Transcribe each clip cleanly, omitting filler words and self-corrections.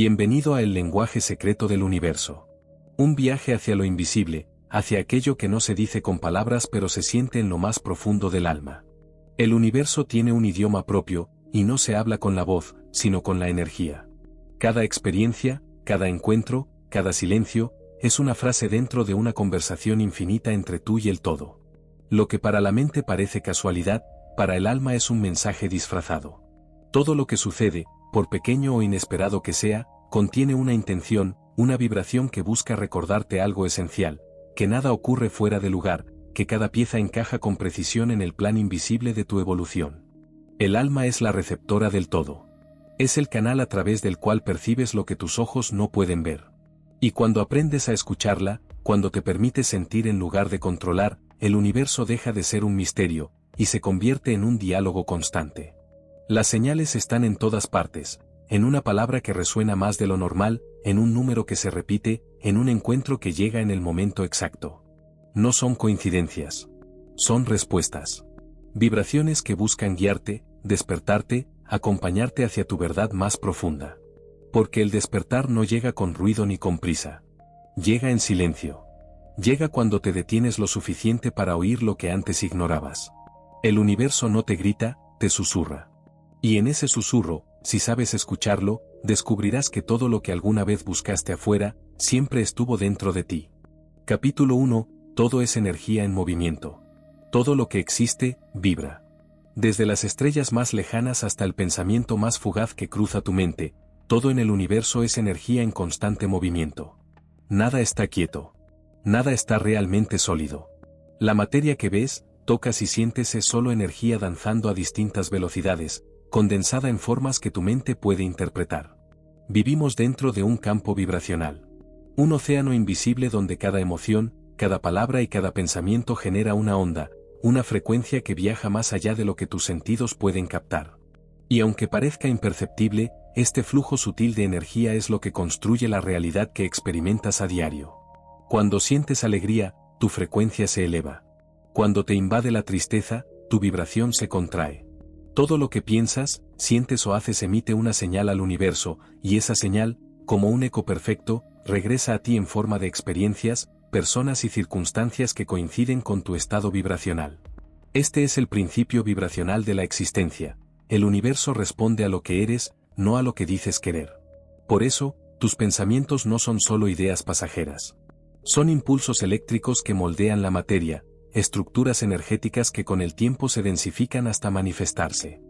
Bienvenido a El lenguaje secreto del universo. Un viaje hacia lo invisible, hacia aquello que no se dice con palabras pero se siente en lo más profundo del alma. El universo tiene un idioma propio, y no se habla con la voz, sino con la energía. Cada experiencia, cada encuentro, cada silencio, es una frase dentro de una conversación infinita entre tú y el todo. Lo que para la mente parece casualidad, para el alma es un mensaje disfrazado. Todo lo que sucede, por pequeño o inesperado que sea, contiene una intención, una vibración que busca recordarte algo esencial, que nada ocurre fuera de lugar, que cada pieza encaja con precisión en el plan invisible de tu evolución. El alma es la receptora del todo. Es el canal a través del cual percibes lo que tus ojos no pueden ver. Y cuando aprendes a escucharla, cuando te permites sentir en lugar de controlar, el universo deja de ser un misterio, y se convierte en un diálogo constante. Las señales están en todas partes, en una palabra que resuena más de lo normal, en un número que se repite, en un encuentro que llega en el momento exacto. No son coincidencias. Son respuestas. Vibraciones que buscan guiarte, despertarte, acompañarte hacia tu verdad más profunda. Porque el despertar no llega con ruido ni con prisa. Llega en silencio. Llega cuando te detienes lo suficiente para oír lo que antes ignorabas. El universo no te grita, te susurra. Y en ese susurro, si sabes escucharlo, descubrirás que todo lo que alguna vez buscaste afuera, siempre estuvo dentro de ti. Capítulo 1. Todo es energía en movimiento. Todo lo que existe, vibra. Desde las estrellas más lejanas hasta el pensamiento más fugaz que cruza tu mente, todo en el universo es energía en constante movimiento. Nada está quieto. Nada está realmente sólido. La materia que ves, tocas y sientes es solo energía danzando a distintas velocidades, condensada en formas que tu mente puede interpretar. Vivimos dentro de un campo vibracional. Un océano invisible donde cada emoción, cada palabra y cada pensamiento genera una onda, una frecuencia que viaja más allá de lo que tus sentidos pueden captar. Y aunque parezca imperceptible, este flujo sutil de energía es lo que construye la realidad que experimentas a diario. Cuando sientes alegría, tu frecuencia se eleva. Cuando te invade la tristeza, tu vibración se contrae. Todo lo que piensas, sientes o haces emite una señal al universo, y esa señal, como un eco perfecto, regresa a ti en forma de experiencias, personas y circunstancias que coinciden con tu estado vibracional. Este es el principio vibracional de la existencia. El universo responde a lo que eres, no a lo que dices querer. Por eso, tus pensamientos no son solo ideas pasajeras. Son impulsos eléctricos que moldean la materia, estructuras energéticas que con el tiempo se densifican hasta manifestarse.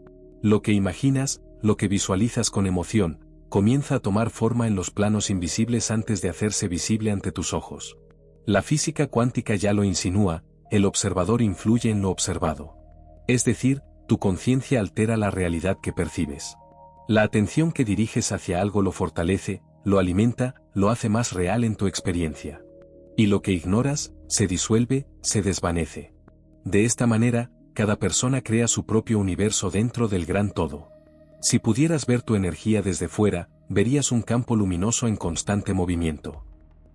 Lo que imaginas, lo que visualizas con emoción, comienza a tomar forma en los planos invisibles antes de hacerse visible ante tus ojos. La física cuántica ya lo insinúa, el observador influye en lo observado. Es decir, tu conciencia altera la realidad que percibes. La atención que diriges hacia algo lo fortalece, lo alimenta, lo hace más real en tu experiencia. Y lo que ignoras, se disuelve, se desvanece. De esta manera, cada persona crea su propio universo dentro del gran todo. Si pudieras ver tu energía desde fuera, verías un campo luminoso en constante movimiento.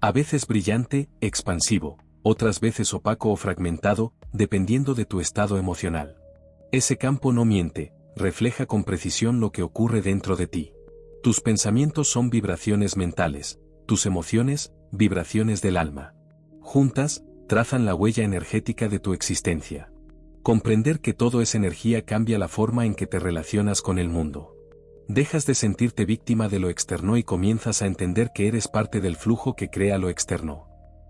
A veces brillante, expansivo, otras veces opaco o fragmentado, dependiendo de tu estado emocional. Ese campo no miente, refleja con precisión lo que ocurre dentro de ti. Tus pensamientos son vibraciones mentales, tus emociones, vibraciones del alma. Juntas, trazan la huella energética de tu existencia. Comprender que todo es energía cambia la forma en que te relacionas con el mundo. Dejas de sentirte víctima de lo externo y comienzas a entender que eres parte del flujo que crea lo externo.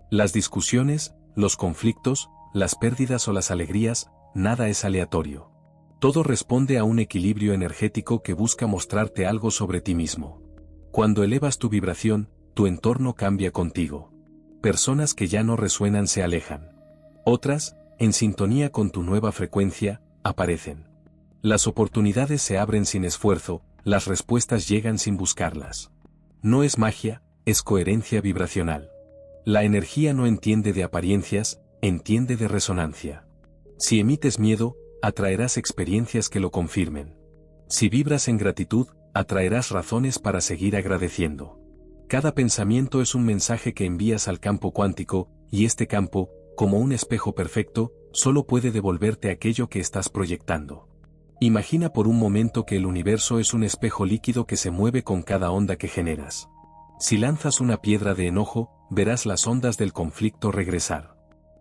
Las discusiones, los conflictos, las pérdidas o las alegrías, nada es aleatorio. Todo responde a un equilibrio energético que busca mostrarte algo sobre ti mismo. Cuando elevas tu vibración, tu entorno cambia contigo. Personas que ya no resuenan se alejan. Otras, en sintonía con tu nueva frecuencia, aparecen. Las oportunidades se abren sin esfuerzo, las respuestas llegan sin buscarlas. No es magia, es coherencia vibracional. La energía no entiende de apariencias, entiende de resonancia. Si emites miedo, atraerás experiencias que lo confirmen. Si vibras en gratitud, atraerás razones para seguir agradeciendo. Cada pensamiento es un mensaje que envías al campo cuántico, y este campo, como un espejo perfecto, solo puede devolverte aquello que estás proyectando. Imagina por un momento que el universo es un espejo líquido que se mueve con cada onda que generas. Si lanzas una piedra de enojo, verás las ondas del conflicto regresar.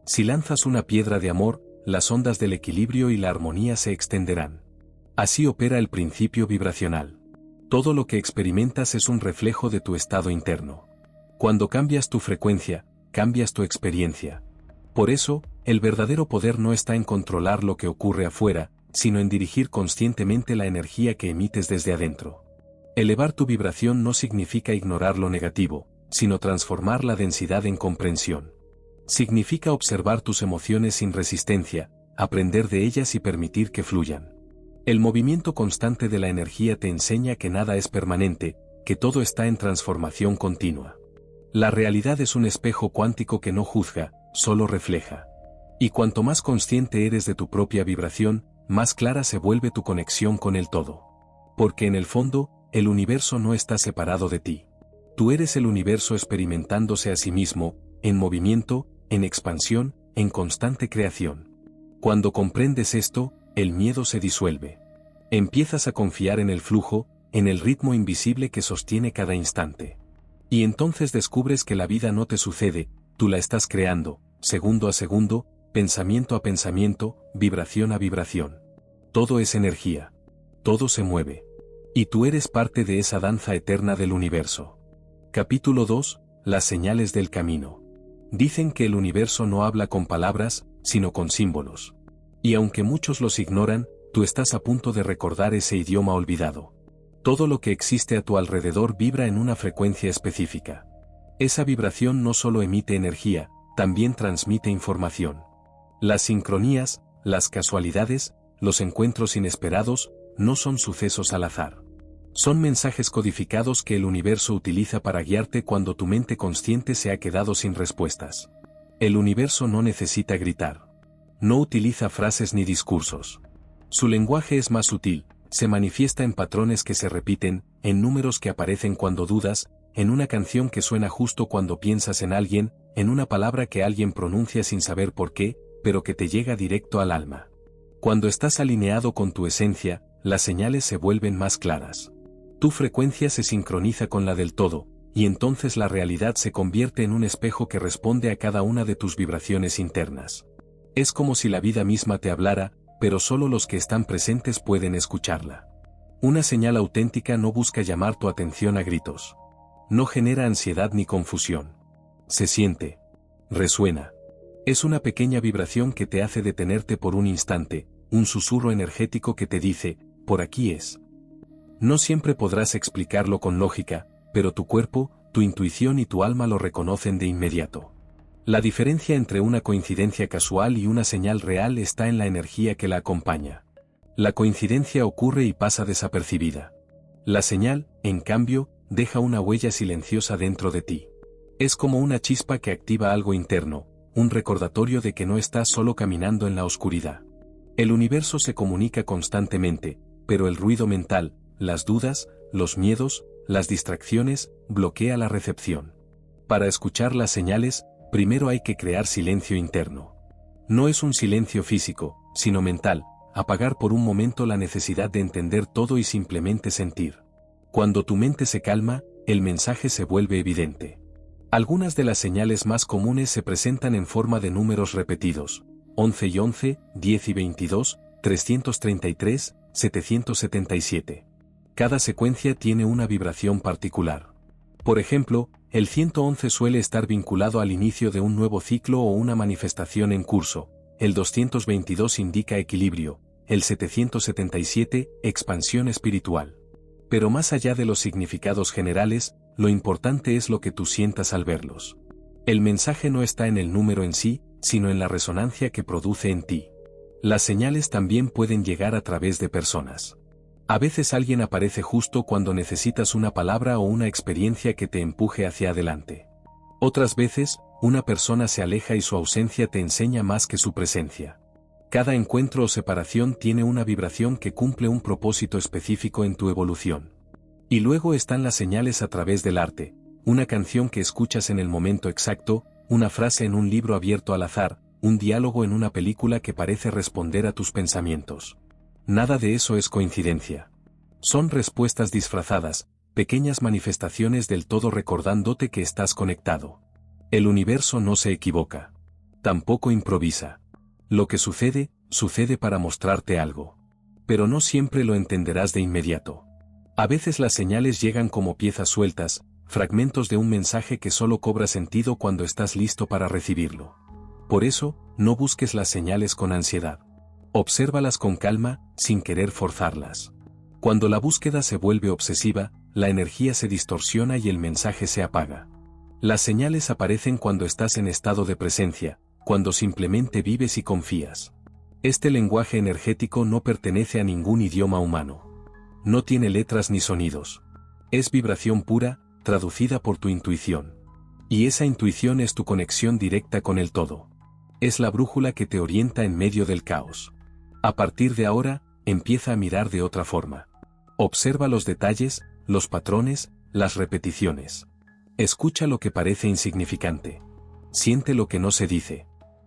Si lanzas una piedra de amor, las ondas del equilibrio y la armonía se extenderán. Así opera el principio vibracional. Todo lo que experimentas es un reflejo de tu estado interno. Cuando cambias tu frecuencia, cambias tu experiencia. Por eso, el verdadero poder no está en controlar lo que ocurre afuera, sino en dirigir conscientemente la energía que emites desde adentro. Elevar tu vibración no significa ignorar lo negativo, sino transformar la densidad en comprensión. Significa observar tus emociones sin resistencia, aprender de ellas y permitir que fluyan. El movimiento constante de la energía te enseña que nada es permanente, que todo está en transformación continua. La realidad es un espejo cuántico que no juzga, solo refleja. Y cuanto más consciente eres de tu propia vibración, más clara se vuelve tu conexión con el todo. Porque en el fondo, el universo no está separado de ti. Tú eres el universo experimentándose a sí mismo, en movimiento, en expansión, en constante creación. Cuando comprendes esto, el miedo se disuelve. Empiezas a confiar en el flujo, en el ritmo invisible que sostiene cada instante. Y entonces descubres que la vida no te sucede, tú la estás creando, segundo a segundo, pensamiento a pensamiento, vibración a vibración. Todo es energía. Todo se mueve. Y tú eres parte de esa danza eterna del universo. Capítulo 2. Las señales del camino. Dicen que el universo no habla con palabras, sino con símbolos. Y aunque muchos los ignoran, tú estás a punto de recordar ese idioma olvidado. Todo lo que existe a tu alrededor vibra en una frecuencia específica. Esa vibración no solo emite energía, también transmite información. Las sincronías, las casualidades, los encuentros inesperados, no son sucesos al azar. Son mensajes codificados que el universo utiliza para guiarte cuando tu mente consciente se ha quedado sin respuestas. El universo no necesita gritar. No utiliza frases ni discursos. Su lenguaje es más sutil, se manifiesta en patrones que se repiten, en números que aparecen cuando dudas, en una canción que suena justo cuando piensas en alguien, en una palabra que alguien pronuncia sin saber por qué, pero que te llega directo al alma. Cuando estás alineado con tu esencia, las señales se vuelven más claras. Tu frecuencia se sincroniza con la del todo, y entonces la realidad se convierte en un espejo que responde a cada una de tus vibraciones internas. Es como si la vida misma te hablara, pero solo los que están presentes pueden escucharla. Una señal auténtica no busca llamar tu atención a gritos. No genera ansiedad ni confusión. Se siente. Resuena. Es una pequeña vibración que te hace detenerte por un instante, un susurro energético que te dice, por aquí es. No siempre podrás explicarlo con lógica, pero tu cuerpo, tu intuición y tu alma lo reconocen de inmediato. La diferencia entre una coincidencia casual y una señal real está en la energía que la acompaña. La coincidencia ocurre y pasa desapercibida. La señal, en cambio, deja una huella silenciosa dentro de ti. Es como una chispa que activa algo interno, un recordatorio de que no estás solo caminando en la oscuridad. El universo se comunica constantemente, pero el ruido mental, las dudas, los miedos, las distracciones, bloquea la recepción. Para escuchar las señales, primero hay que crear silencio interno. No es un silencio físico, sino mental, apagar por un momento la necesidad de entender todo y simplemente sentir. Cuando tu mente se calma, el mensaje se vuelve evidente. Algunas de las señales más comunes se presentan en forma de números repetidos, 11 y 11, 10 y 22, 333, 777. Cada secuencia tiene una vibración particular. Por ejemplo, el 111 suele estar vinculado al inicio de un nuevo ciclo o una manifestación en curso, el 222 indica equilibrio, el 777, expansión espiritual. Pero más allá de los significados generales, lo importante es lo que tú sientas al verlos. El mensaje no está en el número en sí, sino en la resonancia que produce en ti. Las señales también pueden llegar a través de personas. A veces alguien aparece justo cuando necesitas una palabra o una experiencia que te empuje hacia adelante. Otras veces, una persona se aleja y su ausencia te enseña más que su presencia. Cada encuentro o separación tiene una vibración que cumple un propósito específico en tu evolución. Y luego están las señales a través del arte, una canción que escuchas en el momento exacto, una frase en un libro abierto al azar, un diálogo en una película que parece responder a tus pensamientos. Nada de eso es coincidencia. Son respuestas disfrazadas, pequeñas manifestaciones del todo recordándote que estás conectado. El universo no se equivoca. Tampoco improvisa. Lo que sucede, sucede para mostrarte algo. Pero no siempre lo entenderás de inmediato. A veces las señales llegan como piezas sueltas, fragmentos de un mensaje que solo cobra sentido cuando estás listo para recibirlo. Por eso, no busques las señales con ansiedad. Obsérvalas con calma, sin querer forzarlas. Cuando la búsqueda se vuelve obsesiva, la energía se distorsiona y el mensaje se apaga. Las señales aparecen cuando estás en estado de presencia, cuando simplemente vives y confías. Este lenguaje energético no pertenece a ningún idioma humano. No tiene letras ni sonidos. Es vibración pura, traducida por tu intuición. Y esa intuición es tu conexión directa con el todo. Es la brújula que te orienta en medio del caos. A partir de ahora, empieza a mirar de otra forma. Observa los detalles, los patrones, las repeticiones. Escucha lo que parece insignificante. Siente lo que no se dice.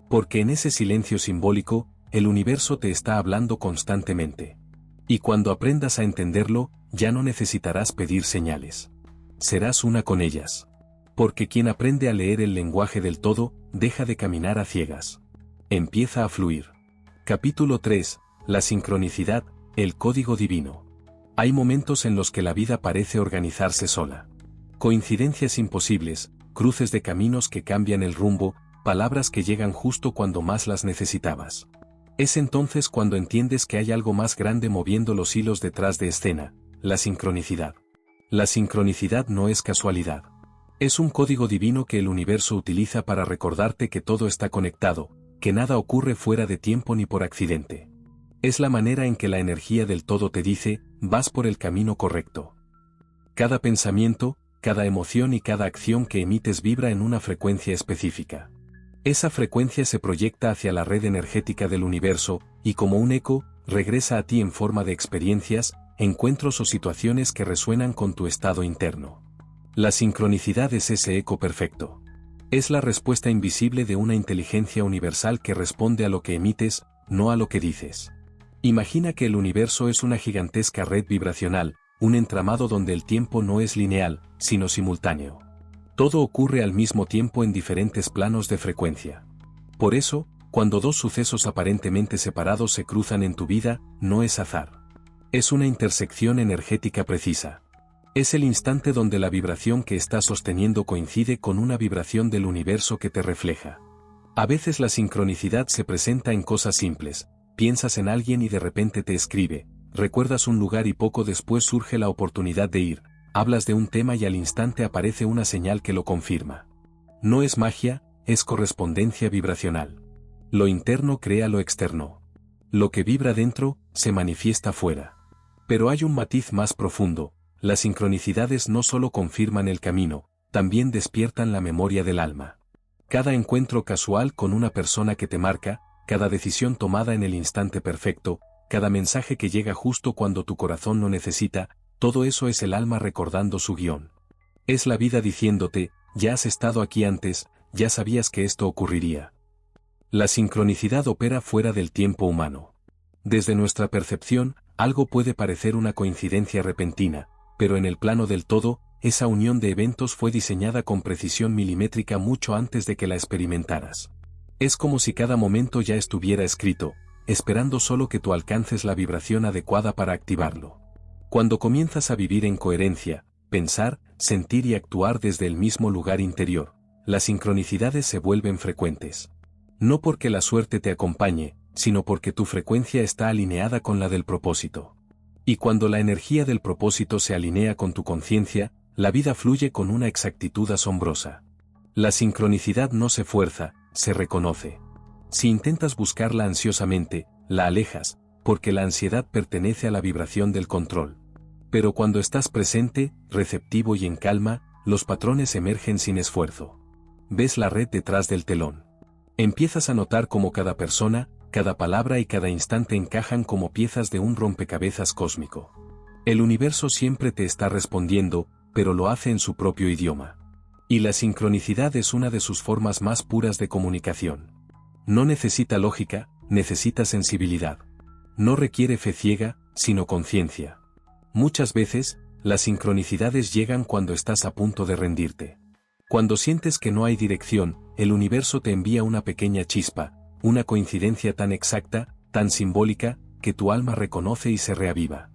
Porque en ese silencio simbólico, el universo te está hablando constantemente. Y cuando aprendas a entenderlo, ya no necesitarás pedir señales. Serás una con ellas. Porque quien aprende a leer el lenguaje del todo, deja de caminar a ciegas. Empieza a fluir. Capítulo 3. La sincronicidad, el código divino. Hay momentos en los que la vida parece organizarse sola. Coincidencias imposibles, cruces de caminos que cambian el rumbo, palabras que llegan justo cuando más las necesitabas. Es entonces cuando entiendes que hay algo más grande moviendo los hilos detrás de escena, la sincronicidad. La sincronicidad no es casualidad. Es un código divino que el universo utiliza para recordarte que todo está conectado, que nada ocurre fuera de tiempo ni por accidente. Es la manera en que la energía del todo te dice, vas por el camino correcto. Cada pensamiento, cada emoción y cada acción que emites vibra en una frecuencia específica. Esa frecuencia se proyecta hacia la red energética del universo, y como un eco, regresa a ti en forma de experiencias, encuentros o situaciones que resuenan con tu estado interno. La sincronicidad es ese eco perfecto. Es la respuesta invisible de una inteligencia universal que responde a lo que emites, no a lo que dices. Imagina que el universo es una gigantesca red vibracional, un entramado donde el tiempo no es lineal, sino simultáneo. Todo ocurre al mismo tiempo en diferentes planos de frecuencia. Por eso, cuando dos sucesos aparentemente separados se cruzan en tu vida, no es azar. Es una intersección energética precisa. Es el instante donde la vibración que estás sosteniendo coincide con una vibración del universo que te refleja. A veces la sincronicidad se presenta en cosas simples. Piensas en alguien y de repente te escribe, recuerdas un lugar y poco después surge la oportunidad de ir, hablas de un tema y al instante aparece una señal que lo confirma. No es magia, es correspondencia vibracional. Lo interno crea lo externo. Lo que vibra dentro, se manifiesta fuera. Pero hay un matiz más profundo, las sincronicidades no solo confirman el camino, también despiertan la memoria del alma. Cada encuentro casual con una persona que te marca, cada decisión tomada en el instante perfecto, cada mensaje que llega justo cuando tu corazón lo necesita, todo eso es el alma recordando su guión. Es la vida diciéndote, ya has estado aquí antes, ya sabías que esto ocurriría. La sincronicidad opera fuera del tiempo humano. Desde nuestra percepción, algo puede parecer una coincidencia repentina, pero en el plano del todo, esa unión de eventos fue diseñada con precisión milimétrica mucho antes de que la experimentaras. Es como si cada momento ya estuviera escrito, esperando solo que tú alcances la vibración adecuada para activarlo. Cuando comienzas a vivir en coherencia, pensar, sentir y actuar desde el mismo lugar interior, las sincronicidades se vuelven frecuentes. No porque la suerte te acompañe, sino porque tu frecuencia está alineada con la del propósito. Y cuando la energía del propósito se alinea con tu conciencia, la vida fluye con una exactitud asombrosa. La sincronicidad no se fuerza, se reconoce. Si intentas buscarla ansiosamente, la alejas, porque la ansiedad pertenece a la vibración del control. Pero cuando estás presente, receptivo y en calma, los patrones emergen sin esfuerzo. Ves la red detrás del telón. Empiezas a notar cómo cada persona, cada palabra y cada instante encajan como piezas de un rompecabezas cósmico. El universo siempre te está respondiendo, pero lo hace en su propio idioma. Y la sincronicidad es una de sus formas más puras de comunicación. No necesita lógica, necesita sensibilidad. No requiere fe ciega, sino conciencia. Muchas veces, las sincronicidades llegan cuando estás a punto de rendirte. Cuando sientes que no hay dirección, el universo te envía una pequeña chispa, una coincidencia tan exacta, tan simbólica, que tu alma reconoce y se reaviva.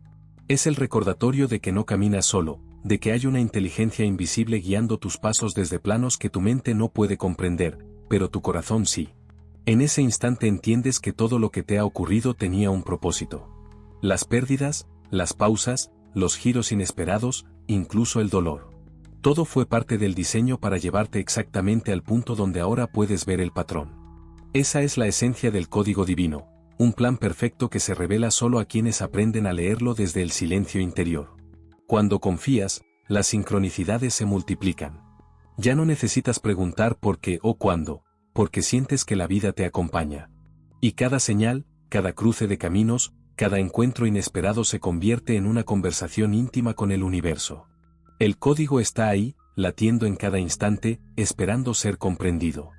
Es el recordatorio de que no caminas solo, de que hay una inteligencia invisible guiando tus pasos desde planos que tu mente no puede comprender, pero tu corazón sí. En ese instante entiendes que todo lo que te ha ocurrido tenía un propósito. Las pérdidas, las pausas, los giros inesperados, incluso el dolor. Todo fue parte del diseño para llevarte exactamente al punto donde ahora puedes ver el patrón. Esa es la esencia del código divino, un plan perfecto que se revela solo a quienes aprenden a leerlo desde el silencio interior. Cuando confías, las sincronicidades se multiplican. Ya no necesitas preguntar por qué o cuándo, porque sientes que la vida te acompaña. Y cada señal, cada cruce de caminos, cada encuentro inesperado se convierte en una conversación íntima con el universo. El código está ahí, latiendo en cada instante, esperando ser comprendido.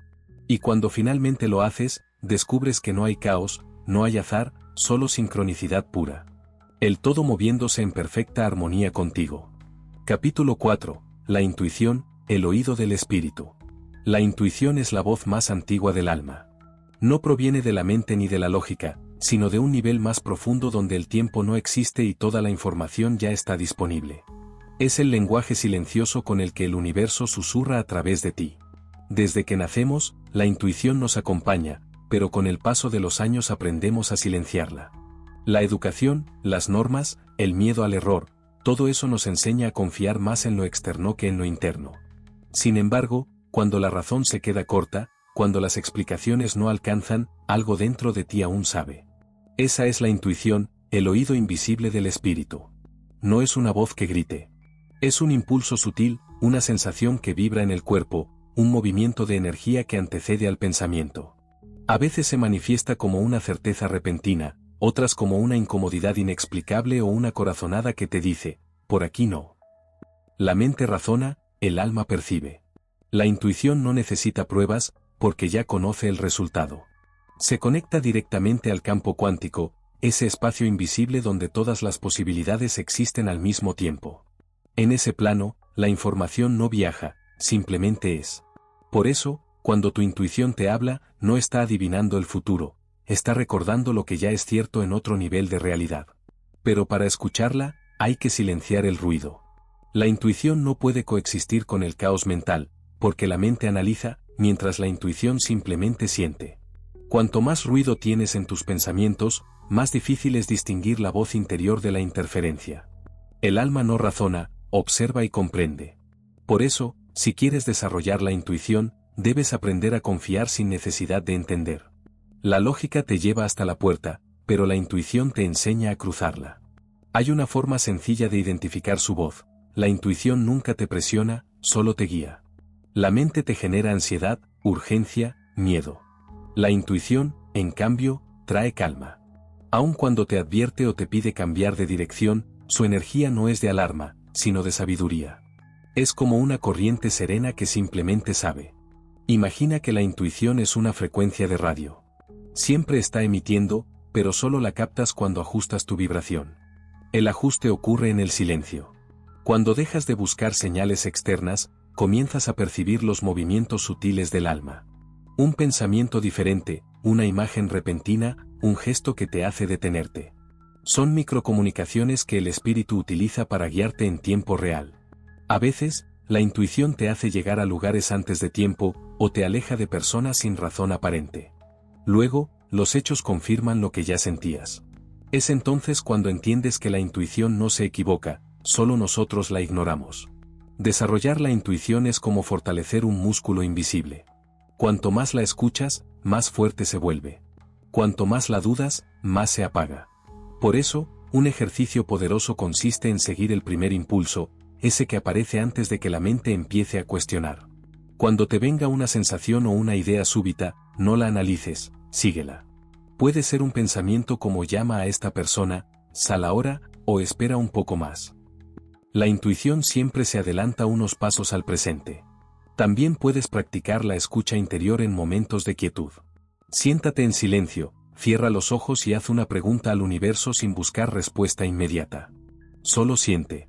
Y cuando finalmente lo haces, descubres que no hay caos, no hay azar, solo sincronicidad pura. El todo moviéndose en perfecta armonía contigo. Capítulo 4. La intuición, el oído del espíritu. La intuición es la voz más antigua del alma. No proviene de la mente ni de la lógica, sino de un nivel más profundo donde el tiempo no existe y toda la información ya está disponible. Es el lenguaje silencioso con el que el universo susurra a través de ti. Desde que nacemos, la intuición nos acompaña, pero con el paso de los años aprendemos a silenciarla. La educación, las normas, el miedo al error, todo eso nos enseña a confiar más en lo externo que en lo interno. Sin embargo, cuando la razón se queda corta, cuando las explicaciones no alcanzan, algo dentro de ti aún sabe. Esa es la intuición, el oído invisible del espíritu. No es una voz que grite. Es un impulso sutil, una sensación que vibra en el cuerpo, un movimiento de energía que antecede al pensamiento. A veces se manifiesta como una certeza repentina, otras como una incomodidad inexplicable o una corazonada que te dice, por aquí no. La mente razona, el alma percibe. La intuición no necesita pruebas, porque ya conoce el resultado. Se conecta directamente al campo cuántico, ese espacio invisible donde todas las posibilidades existen al mismo tiempo. En ese plano, la información no viaja, simplemente es. Por eso, cuando tu intuición te habla, no está adivinando el futuro, está recordando lo que ya es cierto en otro nivel de realidad. Pero para escucharla, hay que silenciar el ruido. La intuición no puede coexistir con el caos mental, porque la mente analiza, mientras la intuición simplemente siente. Cuanto más ruido tienes en tus pensamientos, más difícil es distinguir la voz interior de la interferencia. El alma no razona, observa y comprende. Por eso, si quieres desarrollar la intuición, debes aprender a confiar sin necesidad de entender. La lógica te lleva hasta la puerta, pero la intuición te enseña a cruzarla. Hay una forma sencilla de identificar su voz. La intuición nunca te presiona, solo te guía. La mente te genera ansiedad, urgencia, miedo. La intuición, en cambio, trae calma. Aun cuando te advierte o te pide cambiar de dirección, su energía no es de alarma, sino de sabiduría. Es como una corriente serena que simplemente sabe. Imagina que la intuición es una frecuencia de radio. Siempre está emitiendo, pero solo la captas cuando ajustas tu vibración. El ajuste ocurre en el silencio. Cuando dejas de buscar señales externas, comienzas a percibir los movimientos sutiles del alma. Un pensamiento diferente, una imagen repentina, un gesto que te hace detenerte. Son microcomunicaciones que el espíritu utiliza para guiarte en tiempo real. A veces, la intuición te hace llegar a lugares antes de tiempo, o te aleja de personas sin razón aparente. Luego, los hechos confirman lo que ya sentías. Es entonces cuando entiendes que la intuición no se equivoca, solo nosotros la ignoramos. Desarrollar la intuición es como fortalecer un músculo invisible. Cuanto más la escuchas, más fuerte se vuelve. Cuanto más la dudas, más se apaga. Por eso, un ejercicio poderoso consiste en seguir el primer impulso, ese que aparece antes de que la mente empiece a cuestionar. Cuando te venga una sensación o una idea súbita, no la analices, síguela. Puede ser un pensamiento como llama a esta persona, sal ahora, o espera un poco más. La intuición siempre se adelanta unos pasos al presente. También puedes practicar la escucha interior en momentos de quietud. Siéntate en silencio, cierra los ojos y haz una pregunta al universo sin buscar respuesta inmediata. Solo siente.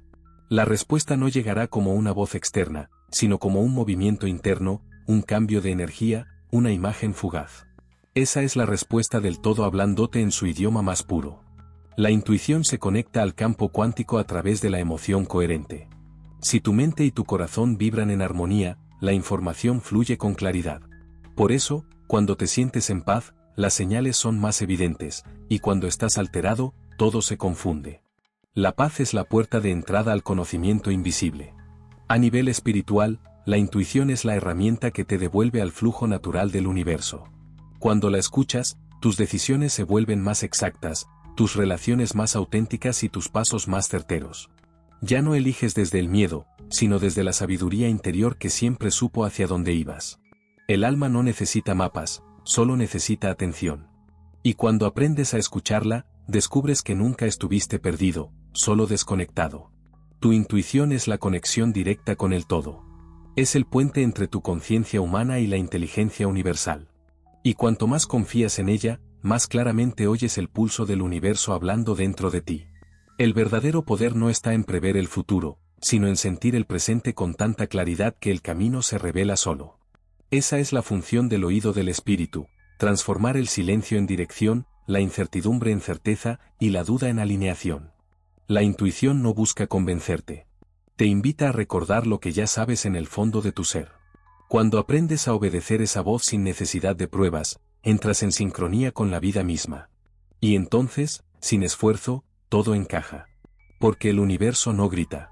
La respuesta no llegará como una voz externa, sino como un movimiento interno, un cambio de energía, una imagen fugaz. Esa es la respuesta del todo hablándote en su idioma más puro. La intuición se conecta al campo cuántico a través de la emoción coherente. Si tu mente y tu corazón vibran en armonía, la información fluye con claridad. Por eso, cuando te sientes en paz, las señales son más evidentes, y cuando estás alterado, todo se confunde. La paz es la puerta de entrada al conocimiento invisible. A nivel espiritual, la intuición es la herramienta que te devuelve al flujo natural del universo. Cuando la escuchas, tus decisiones se vuelven más exactas, tus relaciones más auténticas y tus pasos más certeros. Ya no eliges desde el miedo, sino desde la sabiduría interior que siempre supo hacia dónde ibas. El alma no necesita mapas, solo necesita atención. Y cuando aprendes a escucharla, descubres que nunca estuviste perdido, solo desconectado. Tu intuición es la conexión directa con el todo. Es el puente entre tu conciencia humana y la inteligencia universal. Y cuanto más confías en ella, más claramente oyes el pulso del universo hablando dentro de ti. El verdadero poder no está en prever el futuro, sino en sentir el presente con tanta claridad que el camino se revela solo. Esa es la función del oído del espíritu, transformar el silencio en dirección, la incertidumbre en certeza y la duda en alineación. La intuición no busca convencerte. Te invita a recordar lo que ya sabes en el fondo de tu ser. Cuando aprendes a obedecer esa voz sin necesidad de pruebas, entras en sincronía con la vida misma. Y entonces, sin esfuerzo, todo encaja. Porque el universo no grita.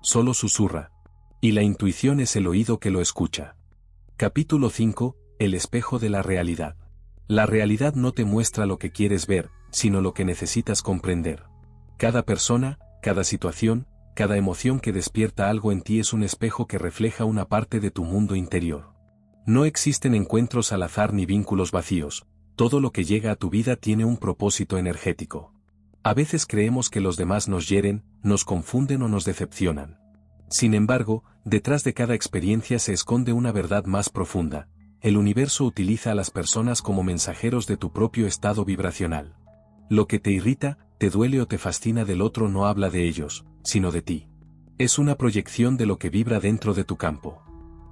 Solo susurra. Y la intuición es el oído que lo escucha. Capítulo 5. El espejo de la realidad. La realidad no te muestra lo que quieres ver, sino lo que necesitas comprender. Cada persona, cada situación, cada emoción que despierta algo en ti es un espejo que refleja una parte de tu mundo interior. No existen encuentros al azar ni vínculos vacíos, todo lo que llega a tu vida tiene un propósito energético. A veces creemos que los demás nos hieren, nos confunden o nos decepcionan. Sin embargo, detrás de cada experiencia se esconde una verdad más profunda. El universo utiliza a las personas como mensajeros de tu propio estado vibracional. Lo que te irrita, te duele o te fascina del otro no habla de ellos, sino de ti. Es una proyección de lo que vibra dentro de tu campo.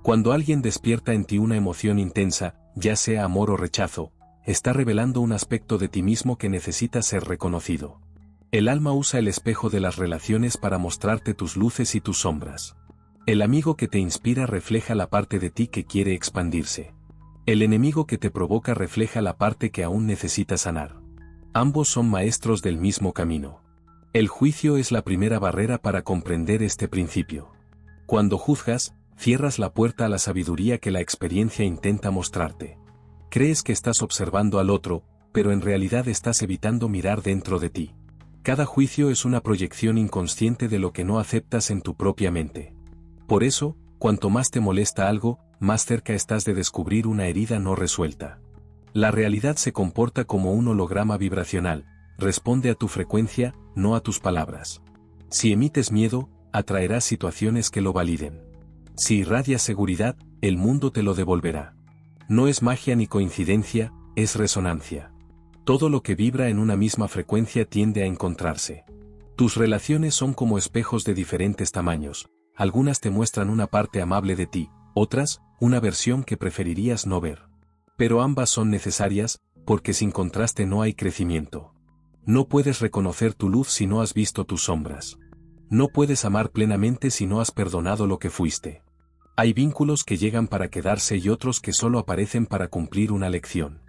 Cuando alguien despierta en ti una emoción intensa, ya sea amor o rechazo, está revelando un aspecto de ti mismo que necesita ser reconocido. El alma usa el espejo de las relaciones para mostrarte tus luces y tus sombras. El amigo que te inspira refleja la parte de ti que quiere expandirse. El enemigo que te provoca refleja la parte que aún necesita sanar. Ambos son maestros del mismo camino. El juicio es la primera barrera para comprender este principio. Cuando juzgas, cierras la puerta a la sabiduría que la experiencia intenta mostrarte. Crees que estás observando al otro, pero en realidad estás evitando mirar dentro de ti. Cada juicio es una proyección inconsciente de lo que no aceptas en tu propia mente. Por eso, cuanto más te molesta algo, más cerca estás de descubrir una herida no resuelta. La realidad se comporta como un holograma vibracional, responde a tu frecuencia, no a tus palabras. Si emites miedo, atraerás situaciones que lo validen. Si irradias seguridad, el mundo te lo devolverá. No es magia ni coincidencia, es resonancia. Todo lo que vibra en una misma frecuencia tiende a encontrarse. Tus relaciones son como espejos de diferentes tamaños, algunas te muestran una parte amable de ti, otras, una versión que preferirías no ver. Pero ambas son necesarias, porque sin contraste no hay crecimiento. No puedes reconocer tu luz si no has visto tus sombras. No puedes amar plenamente si no has perdonado lo que fuiste. Hay vínculos que llegan para quedarse y otros que solo aparecen para cumplir una lección.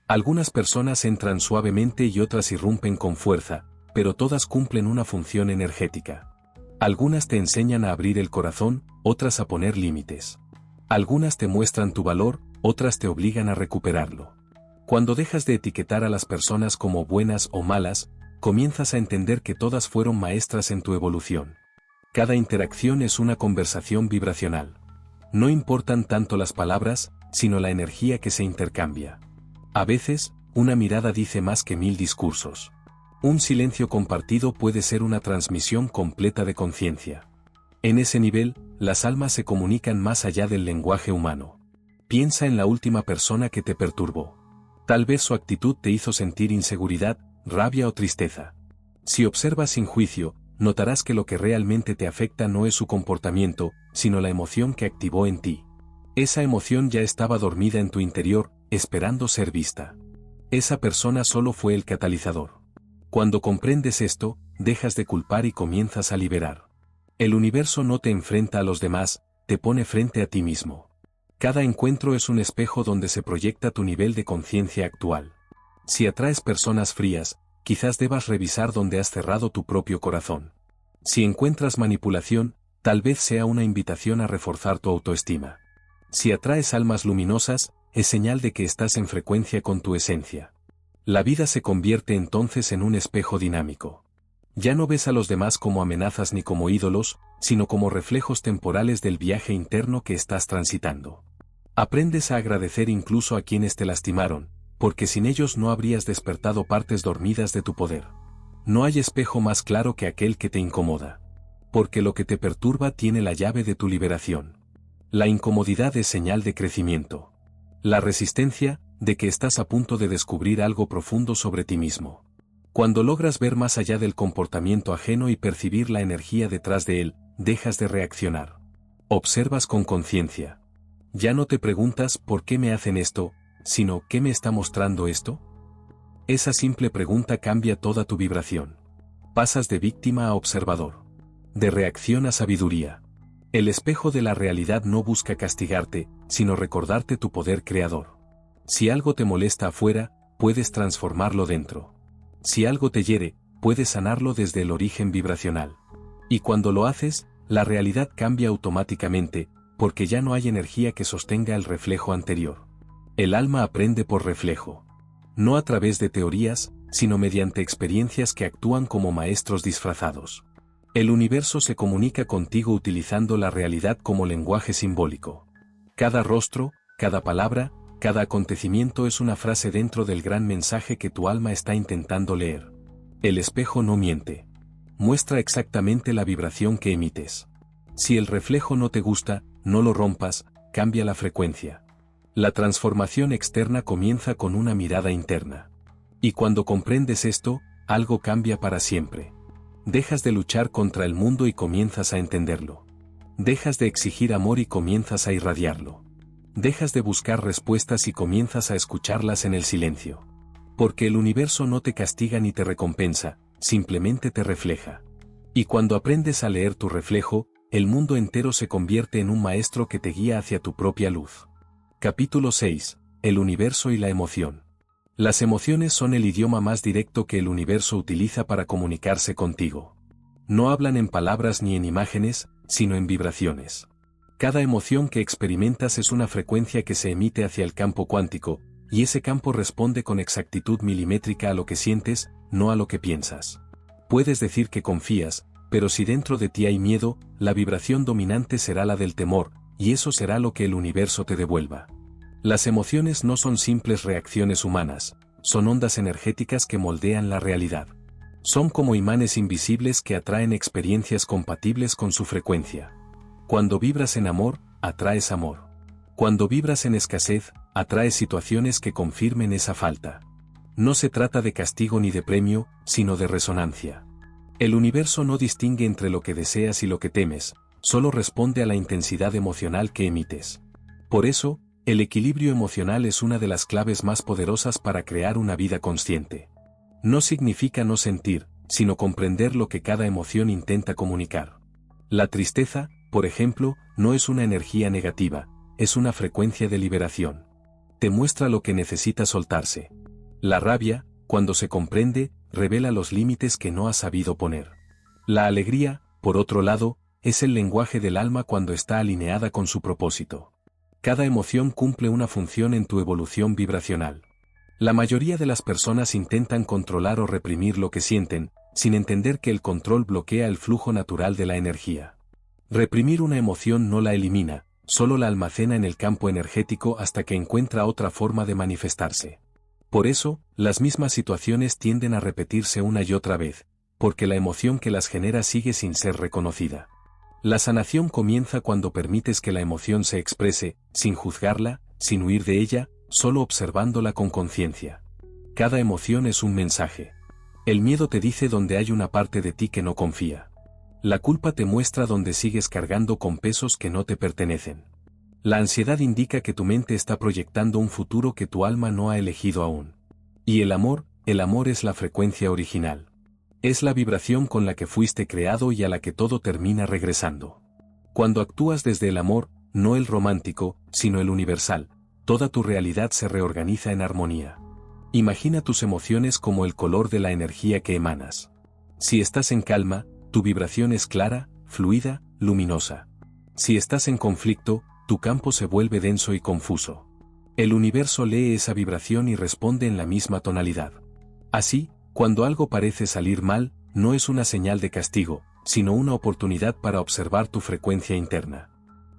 Algunas personas entran suavemente y otras irrumpen con fuerza, pero todas cumplen una función energética. Algunas te enseñan a abrir el corazón, otras a poner límites. Algunas te muestran tu valor, otras te obligan a recuperarlo. Cuando dejas de etiquetar a las personas como buenas o malas, comienzas a entender que todas fueron maestras en tu evolución. Cada interacción es una conversación vibracional. No importan tanto las palabras, sino la energía que se intercambia. A veces, una mirada dice más que 1000 discursos. Un silencio compartido puede ser una transmisión completa de conciencia. En ese nivel, las almas se comunican más allá del lenguaje humano. Piensa en la última persona que te perturbó. Tal vez su actitud te hizo sentir inseguridad, rabia o tristeza. Si observas sin juicio, notarás que lo que realmente te afecta no es su comportamiento, sino la emoción que activó en ti. Esa emoción ya estaba dormida en tu interior, esperando ser vista. Esa persona solo fue el catalizador. Cuando comprendes esto, dejas de culpar y comienzas a liberar. El universo no te enfrenta a los demás, te pone frente a ti mismo. Cada encuentro es un espejo donde se proyecta tu nivel de conciencia actual. Si atraes personas frías, quizás debas revisar dónde has cerrado tu propio corazón. Si encuentras manipulación, tal vez sea una invitación a reforzar tu autoestima. Si atraes almas luminosas, es señal de que estás en frecuencia con tu esencia. La vida se convierte entonces en un espejo dinámico. Ya no ves a los demás como amenazas ni como ídolos, sino como reflejos temporales del viaje interno que estás transitando. Aprendes a agradecer incluso a quienes te lastimaron, porque sin ellos no habrías despertado partes dormidas de tu poder. No hay espejo más claro que aquel que te incomoda. Porque lo que te perturba tiene la llave de tu liberación. La incomodidad es señal de crecimiento. La resistencia, de que estás a punto de descubrir algo profundo sobre ti mismo. Cuando logras ver más allá del comportamiento ajeno y percibir la energía detrás de él, dejas de reaccionar. Observas con conciencia. Ya no te preguntas ¿por qué me hacen esto?, sino ¿qué me está mostrando esto? Esa simple pregunta cambia toda tu vibración. Pasas de víctima a observador. De reacción a sabiduría. El espejo de la realidad no busca castigarte, sino recordarte tu poder creador. Si algo te molesta afuera, puedes transformarlo dentro. Si algo te hiere, puedes sanarlo desde el origen vibracional. Y cuando lo haces, la realidad cambia automáticamente, porque ya no hay energía que sostenga el reflejo anterior. El alma aprende por reflejo. No a través de teorías, sino mediante experiencias que actúan como maestros disfrazados. El universo se comunica contigo utilizando la realidad como lenguaje simbólico. Cada rostro, cada palabra, cada acontecimiento es una frase dentro del gran mensaje que tu alma está intentando leer. El espejo no miente. Muestra exactamente la vibración que emites. Si el reflejo no te gusta, no lo rompas, cambia la frecuencia. La transformación externa comienza con una mirada interna. Y cuando comprendes esto, algo cambia para siempre. Dejas de luchar contra el mundo y comienzas a entenderlo. Dejas de exigir amor y comienzas a irradiarlo. Dejas de buscar respuestas y comienzas a escucharlas en el silencio. Porque el universo no te castiga ni te recompensa, simplemente te refleja. Y cuando aprendes a leer tu reflejo, el mundo entero se convierte en un maestro que te guía hacia tu propia luz. Capítulo 6. El universo y la emoción. Las emociones son el idioma más directo que el universo utiliza para comunicarse contigo. No hablan en palabras ni en imágenes, sino en vibraciones. Cada emoción que experimentas es una frecuencia que se emite hacia el campo cuántico, y ese campo responde con exactitud milimétrica a lo que sientes, no a lo que piensas. Puedes decir que confías, pero si dentro de ti hay miedo, la vibración dominante será la del temor, y eso será lo que el universo te devuelva. Las emociones no son simples reacciones humanas, son ondas energéticas que moldean la realidad. Son como imanes invisibles que atraen experiencias compatibles con su frecuencia. Cuando vibras en amor, atraes amor. Cuando vibras en escasez, atraes situaciones que confirmen esa falta. No se trata de castigo ni de premio, sino de resonancia. El universo no distingue entre lo que deseas y lo que temes, solo responde a la intensidad emocional que emites. Por eso, el equilibrio emocional es una de las claves más poderosas para crear una vida consciente. No significa no sentir, sino comprender lo que cada emoción intenta comunicar. La tristeza, por ejemplo, no es una energía negativa, es una frecuencia de liberación. Te muestra lo que necesita soltarse. La rabia, cuando se comprende, revela los límites que no has sabido poner. La alegría, por otro lado, es el lenguaje del alma cuando está alineada con su propósito. Cada emoción cumple una función en tu evolución vibracional. La mayoría de las personas intentan controlar o reprimir lo que sienten, sin entender que el control bloquea el flujo natural de la energía. Reprimir una emoción no la elimina, solo la almacena en el campo energético hasta que encuentra otra forma de manifestarse. Por eso, las mismas situaciones tienden a repetirse una y otra vez, porque la emoción que las genera sigue sin ser reconocida. La sanación comienza cuando permites que la emoción se exprese, sin juzgarla, sin huir de ella, solo observándola con conciencia. Cada emoción es un mensaje. El miedo te dice dónde hay una parte de ti que no confía. La culpa te muestra dónde sigues cargando con pesos que no te pertenecen. La ansiedad indica que tu mente está proyectando un futuro que tu alma no ha elegido aún. Y el amor es la frecuencia original. Es la vibración con la que fuiste creado y a la que todo termina regresando. Cuando actúas desde el amor, no el romántico, sino el universal, toda tu realidad se reorganiza en armonía. Imagina tus emociones como el color de la energía que emanas. Si estás en calma, tu vibración es clara, fluida, luminosa. Si estás en conflicto, tu campo se vuelve denso y confuso. El universo lee esa vibración y responde en la misma tonalidad. Así, cuando algo parece salir mal, no es una señal de castigo, sino una oportunidad para observar tu frecuencia interna.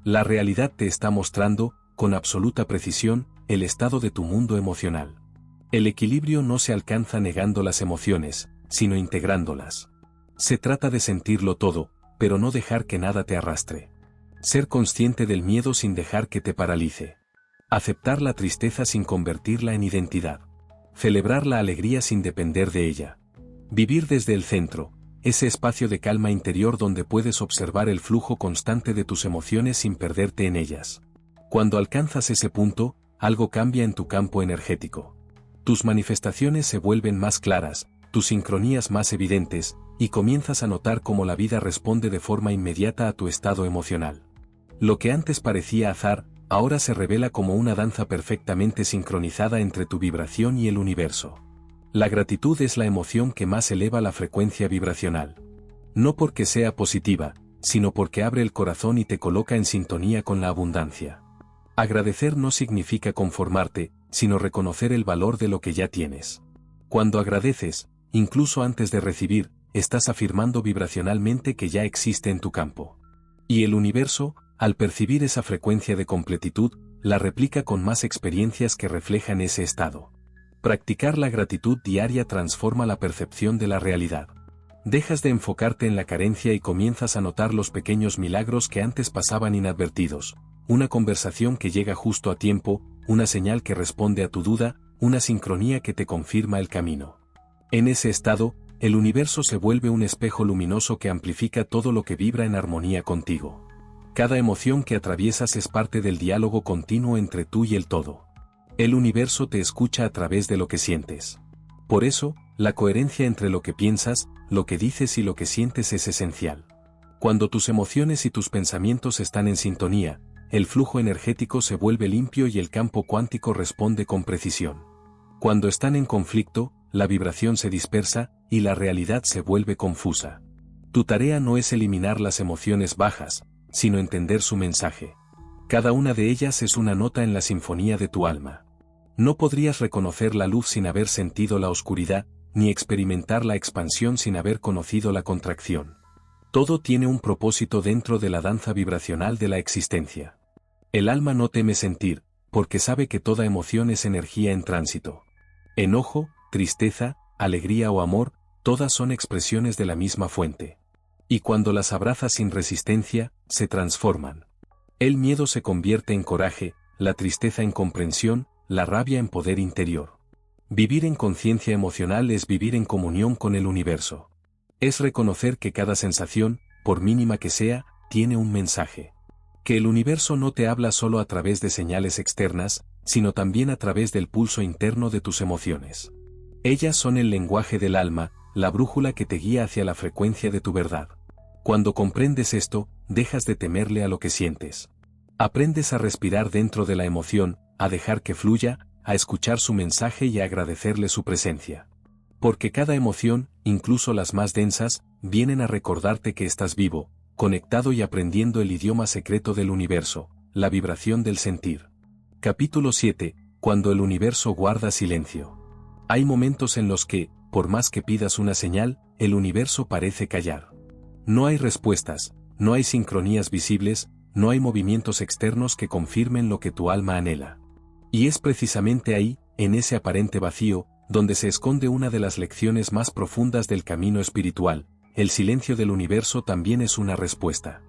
La realidad te está mostrando, con absoluta precisión, el estado de tu mundo emocional. El equilibrio no se alcanza negando las emociones, sino integrándolas. Se trata de sentirlo todo, pero no dejar que nada te arrastre. Ser consciente del miedo sin dejar que te paralice. Aceptar la tristeza sin convertirla en identidad. Celebrar la alegría sin depender de ella. Vivir desde el centro, ese espacio de calma interior donde puedes observar el flujo constante de tus emociones sin perderte en ellas. Cuando alcanzas ese punto, algo cambia en tu campo energético. Tus manifestaciones se vuelven más claras, tus sincronías más evidentes, y comienzas a notar cómo la vida responde de forma inmediata a tu estado emocional. Lo que antes parecía azar, ahora se revela como una danza perfectamente sincronizada entre tu vibración y el universo. La gratitud es la emoción que más eleva la frecuencia vibracional. No porque sea positiva, sino porque abre el corazón y te coloca en sintonía con la abundancia. Agradecer no significa conformarte, sino reconocer el valor de lo que ya tienes. Cuando agradeces, incluso antes de recibir, estás afirmando vibracionalmente que ya existe en tu campo. Y el universo, al percibir esa frecuencia de completitud, la replica con más experiencias que reflejan ese estado. Practicar la gratitud diaria transforma la percepción de la realidad. Dejas de enfocarte en la carencia y comienzas a notar los pequeños milagros que antes pasaban inadvertidos. Una conversación que llega justo a tiempo, una señal que responde a tu duda, una sincronía que te confirma el camino. En ese estado, el universo se vuelve un espejo luminoso que amplifica todo lo que vibra en armonía contigo. Cada emoción que atraviesas es parte del diálogo continuo entre tú y el todo. El universo te escucha a través de lo que sientes. Por eso, la coherencia entre lo que piensas, lo que dices y lo que sientes es esencial. Cuando tus emociones y tus pensamientos están en sintonía, el flujo energético se vuelve limpio y el campo cuántico responde con precisión. Cuando están en conflicto, la vibración se dispersa y la realidad se vuelve confusa. Tu tarea no es eliminar las emociones bajas, sino entender su mensaje. Cada una de ellas es una nota en la sinfonía de tu alma. No podrías reconocer la luz sin haber sentido la oscuridad, ni experimentar la expansión sin haber conocido la contracción. Todo tiene un propósito dentro de la danza vibracional de la existencia. El alma no teme sentir, porque sabe que toda emoción es energía en tránsito. Enojo, tristeza, alegría o amor, todas son expresiones de la misma fuente. Y cuando las abrazas sin resistencia, se transforman. El miedo se convierte en coraje, la tristeza en comprensión, la rabia en poder interior. Vivir en conciencia emocional es vivir en comunión con el universo. Es reconocer que cada sensación, por mínima que sea, tiene un mensaje. Que el universo no te habla solo a través de señales externas, sino también a través del pulso interno de tus emociones. Ellas son el lenguaje del alma, la brújula que te guía hacia la frecuencia de tu verdad. Cuando comprendes esto, dejas de temerle a lo que sientes. Aprendes a respirar dentro de la emoción, a dejar que fluya, a escuchar su mensaje y a agradecerle su presencia. Porque cada emoción, incluso las más densas, vienen a recordarte que estás vivo, conectado y aprendiendo el idioma secreto del universo, la vibración del sentir. Capítulo 7. Cuando el universo guarda silencio. Hay momentos en los que, por más que pidas una señal, el universo parece callar. No hay respuestas, no hay sincronías visibles, no hay movimientos externos que confirmen lo que tu alma anhela. Y es precisamente ahí, en ese aparente vacío, donde se esconde una de las lecciones más profundas del camino espiritual. El silencio del universo también es una respuesta.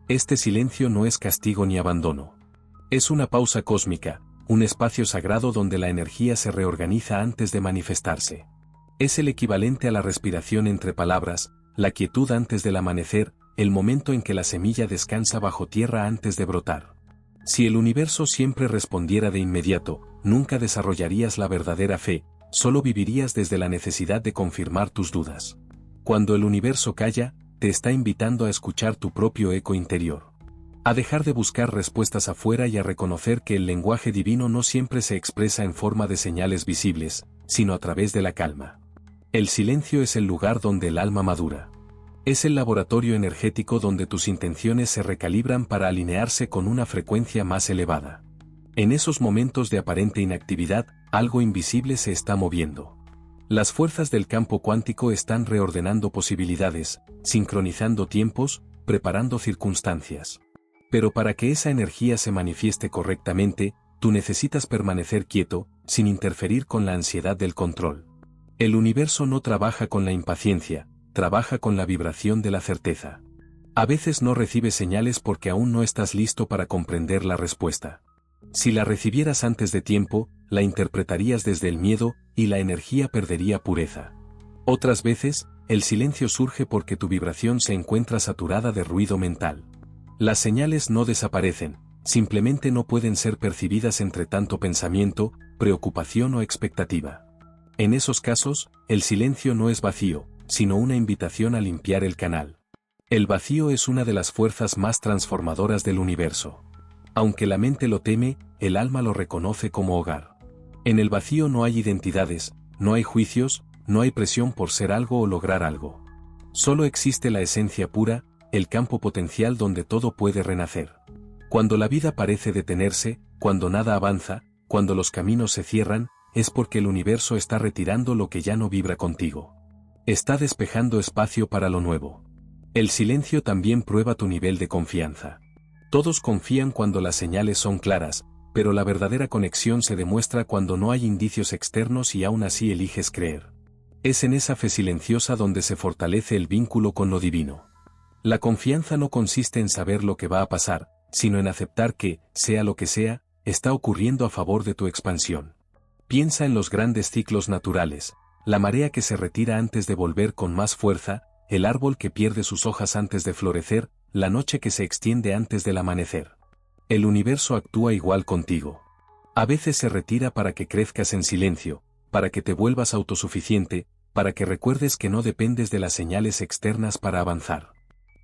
Este silencio no es castigo ni abandono. Es una pausa cósmica, un espacio sagrado donde la energía se reorganiza antes de manifestarse. Es el equivalente a la respiración entre palabras, la quietud antes del amanecer, el momento en que la semilla descansa bajo tierra antes de brotar. Si el universo siempre respondiera de inmediato, nunca desarrollarías la verdadera fe, solo vivirías desde la necesidad de confirmar tus dudas. Cuando el universo calla, te está invitando a escuchar tu propio eco interior. A dejar de buscar respuestas afuera y a reconocer que el lenguaje divino no siempre se expresa en forma de señales visibles, sino a través de la calma. El silencio es el lugar donde el alma madura. Es el laboratorio energético donde tus intenciones se recalibran para alinearse con una frecuencia más elevada. En esos momentos de aparente inactividad, algo invisible se está moviendo. Las fuerzas del campo cuántico están reordenando posibilidades, sincronizando tiempos, preparando circunstancias. Pero para que esa energía se manifieste correctamente, tú necesitas permanecer quieto, sin interferir con la ansiedad del control. El universo no trabaja con la impaciencia, trabaja con la vibración de la certeza. A veces no recibes señales porque aún no estás listo para comprender la respuesta. Si la recibieras antes de tiempo, la interpretarías desde el miedo, y la energía perdería pureza. Otras veces, el silencio surge porque tu vibración se encuentra saturada de ruido mental. Las señales no desaparecen, simplemente no pueden ser percibidas entre tanto pensamiento, preocupación o expectativa. En esos casos, el silencio no es vacío, sino una invitación a limpiar el canal. El vacío es una de las fuerzas más transformadoras del universo. Aunque la mente lo teme, el alma lo reconoce como hogar. En el vacío no hay identidades, no hay juicios, no hay presión por ser algo o lograr algo. Solo existe la esencia pura, el campo potencial donde todo puede renacer. Cuando la vida parece detenerse, cuando nada avanza, cuando los caminos se cierran, es porque el universo está retirando lo que ya no vibra contigo. Está despejando espacio para lo nuevo. El silencio también prueba tu nivel de confianza. Todos confían cuando las señales son claras, pero la verdadera conexión se demuestra cuando no hay indicios externos y aún así eliges creer. Es en esa fe silenciosa donde se fortalece el vínculo con lo divino. La confianza no consiste en saber lo que va a pasar, sino en aceptar que, sea lo que sea, está ocurriendo a favor de tu expansión. Piensa en los grandes ciclos naturales, la marea que se retira antes de volver con más fuerza, el árbol que pierde sus hojas antes de florecer, la noche que se extiende antes del amanecer. El universo actúa igual contigo. A veces se retira para que crezcas en silencio, para que te vuelvas autosuficiente, para que recuerdes que no dependes de las señales externas para avanzar.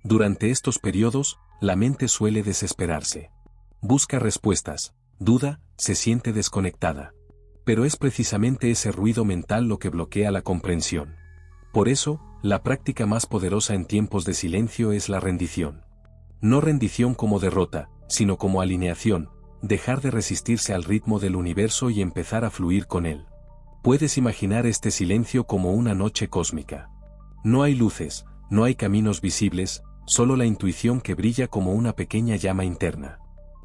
Durante estos periodos, la mente suele desesperarse. Busca respuestas, duda, se siente desconectada. Pero es precisamente ese ruido mental lo que bloquea la comprensión. Por eso, la práctica más poderosa en tiempos de silencio es la rendición. No rendición como derrota, sino como alineación, dejar de resistirse al ritmo del universo y empezar a fluir con él. Puedes imaginar este silencio como una noche cósmica. No hay luces, no hay caminos visibles, solo la intuición que brilla como una pequeña llama interna.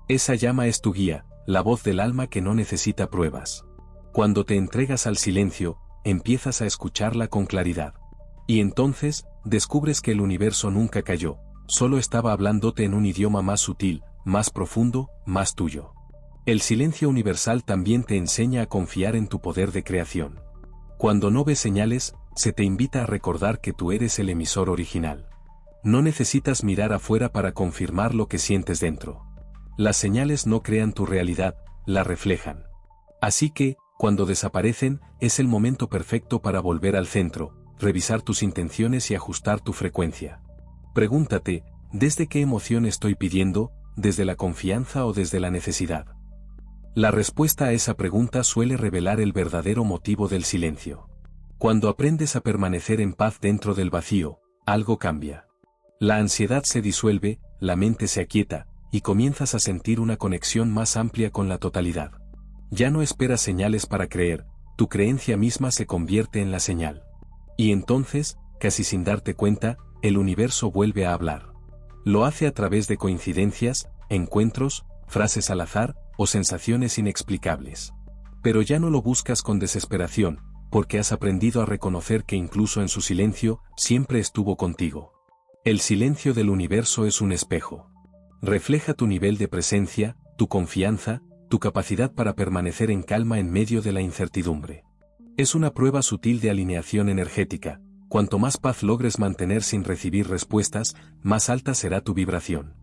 Esa llama es tu guía, la voz del alma que no necesita pruebas. Cuando te entregas al silencio, empiezas a escucharla con claridad. Y entonces, descubres que el universo nunca cayó, solo estaba hablándote en un idioma más sutil, más profundo, más tuyo. El silencio universal también te enseña a confiar en tu poder de creación. Cuando no ves señales, se te invita a recordar que tú eres el emisor original. No necesitas mirar afuera para confirmar lo que sientes dentro. Las señales no crean tu realidad, la reflejan. Así que, cuando desaparecen, es el momento perfecto para volver al centro, revisar tus intenciones y ajustar tu frecuencia. Pregúntate, ¿desde qué emoción estoy pidiendo, desde la confianza o desde la necesidad? La respuesta a esa pregunta suele revelar el verdadero motivo del silencio. Cuando aprendes a permanecer en paz dentro del vacío, algo cambia. La ansiedad se disuelve, la mente se aquieta, y comienzas a sentir una conexión más amplia con la totalidad. Ya no esperas señales para creer, tu creencia misma se convierte en la señal. Y entonces, casi sin darte cuenta, el universo vuelve a hablar. Lo hace a través de coincidencias, encuentros, frases al azar, o sensaciones inexplicables. Pero ya no lo buscas con desesperación, porque has aprendido a reconocer que incluso en su silencio, siempre estuvo contigo. El silencio del universo es un espejo. Refleja tu nivel de presencia, tu confianza, tu capacidad para permanecer en calma en medio de la incertidumbre. Es una prueba sutil de alineación energética. Cuanto más paz logres mantener sin recibir respuestas, más alta será tu vibración.